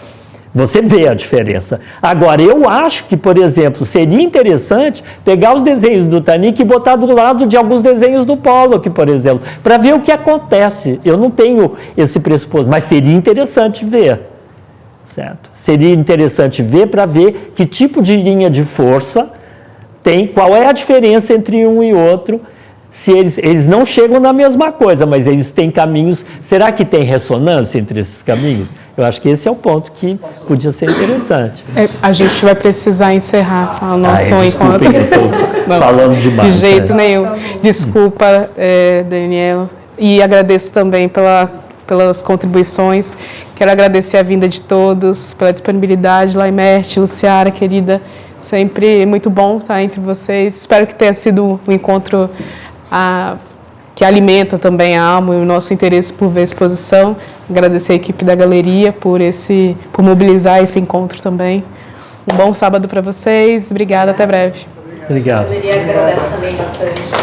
você vê a diferença. Agora, eu acho que, por exemplo, seria interessante pegar os desenhos do Tanik e botar do lado de alguns desenhos do Pollock, por exemplo, para ver o que acontece. Eu não tenho esse pressuposto, mas seria interessante ver. Certo? Seria interessante ver para ver que tipo de linha de força tem, qual é a diferença entre um e outro, se eles não chegam na mesma coisa, mas eles têm caminhos. Será que tem ressonância entre esses caminhos? Eu acho que esse é o ponto que podia ser interessante. A gente vai precisar encerrar o nosso encontro. Estou falando demais. De jeito nenhum. Desculpa, Daniel. E agradeço também pelas contribuições. Quero agradecer a vinda de todos, pela disponibilidade, Laimerte, Luciara, querida. Sempre muito bom estar entre vocês. Espero que tenha sido um encontro que alimenta também a alma e o nosso interesse por ver a exposição. Agradecer a equipe da galeria por mobilizar esse encontro também. Um bom sábado para vocês. Obrigada, até breve. Obrigado. A galeria agradece também bastante.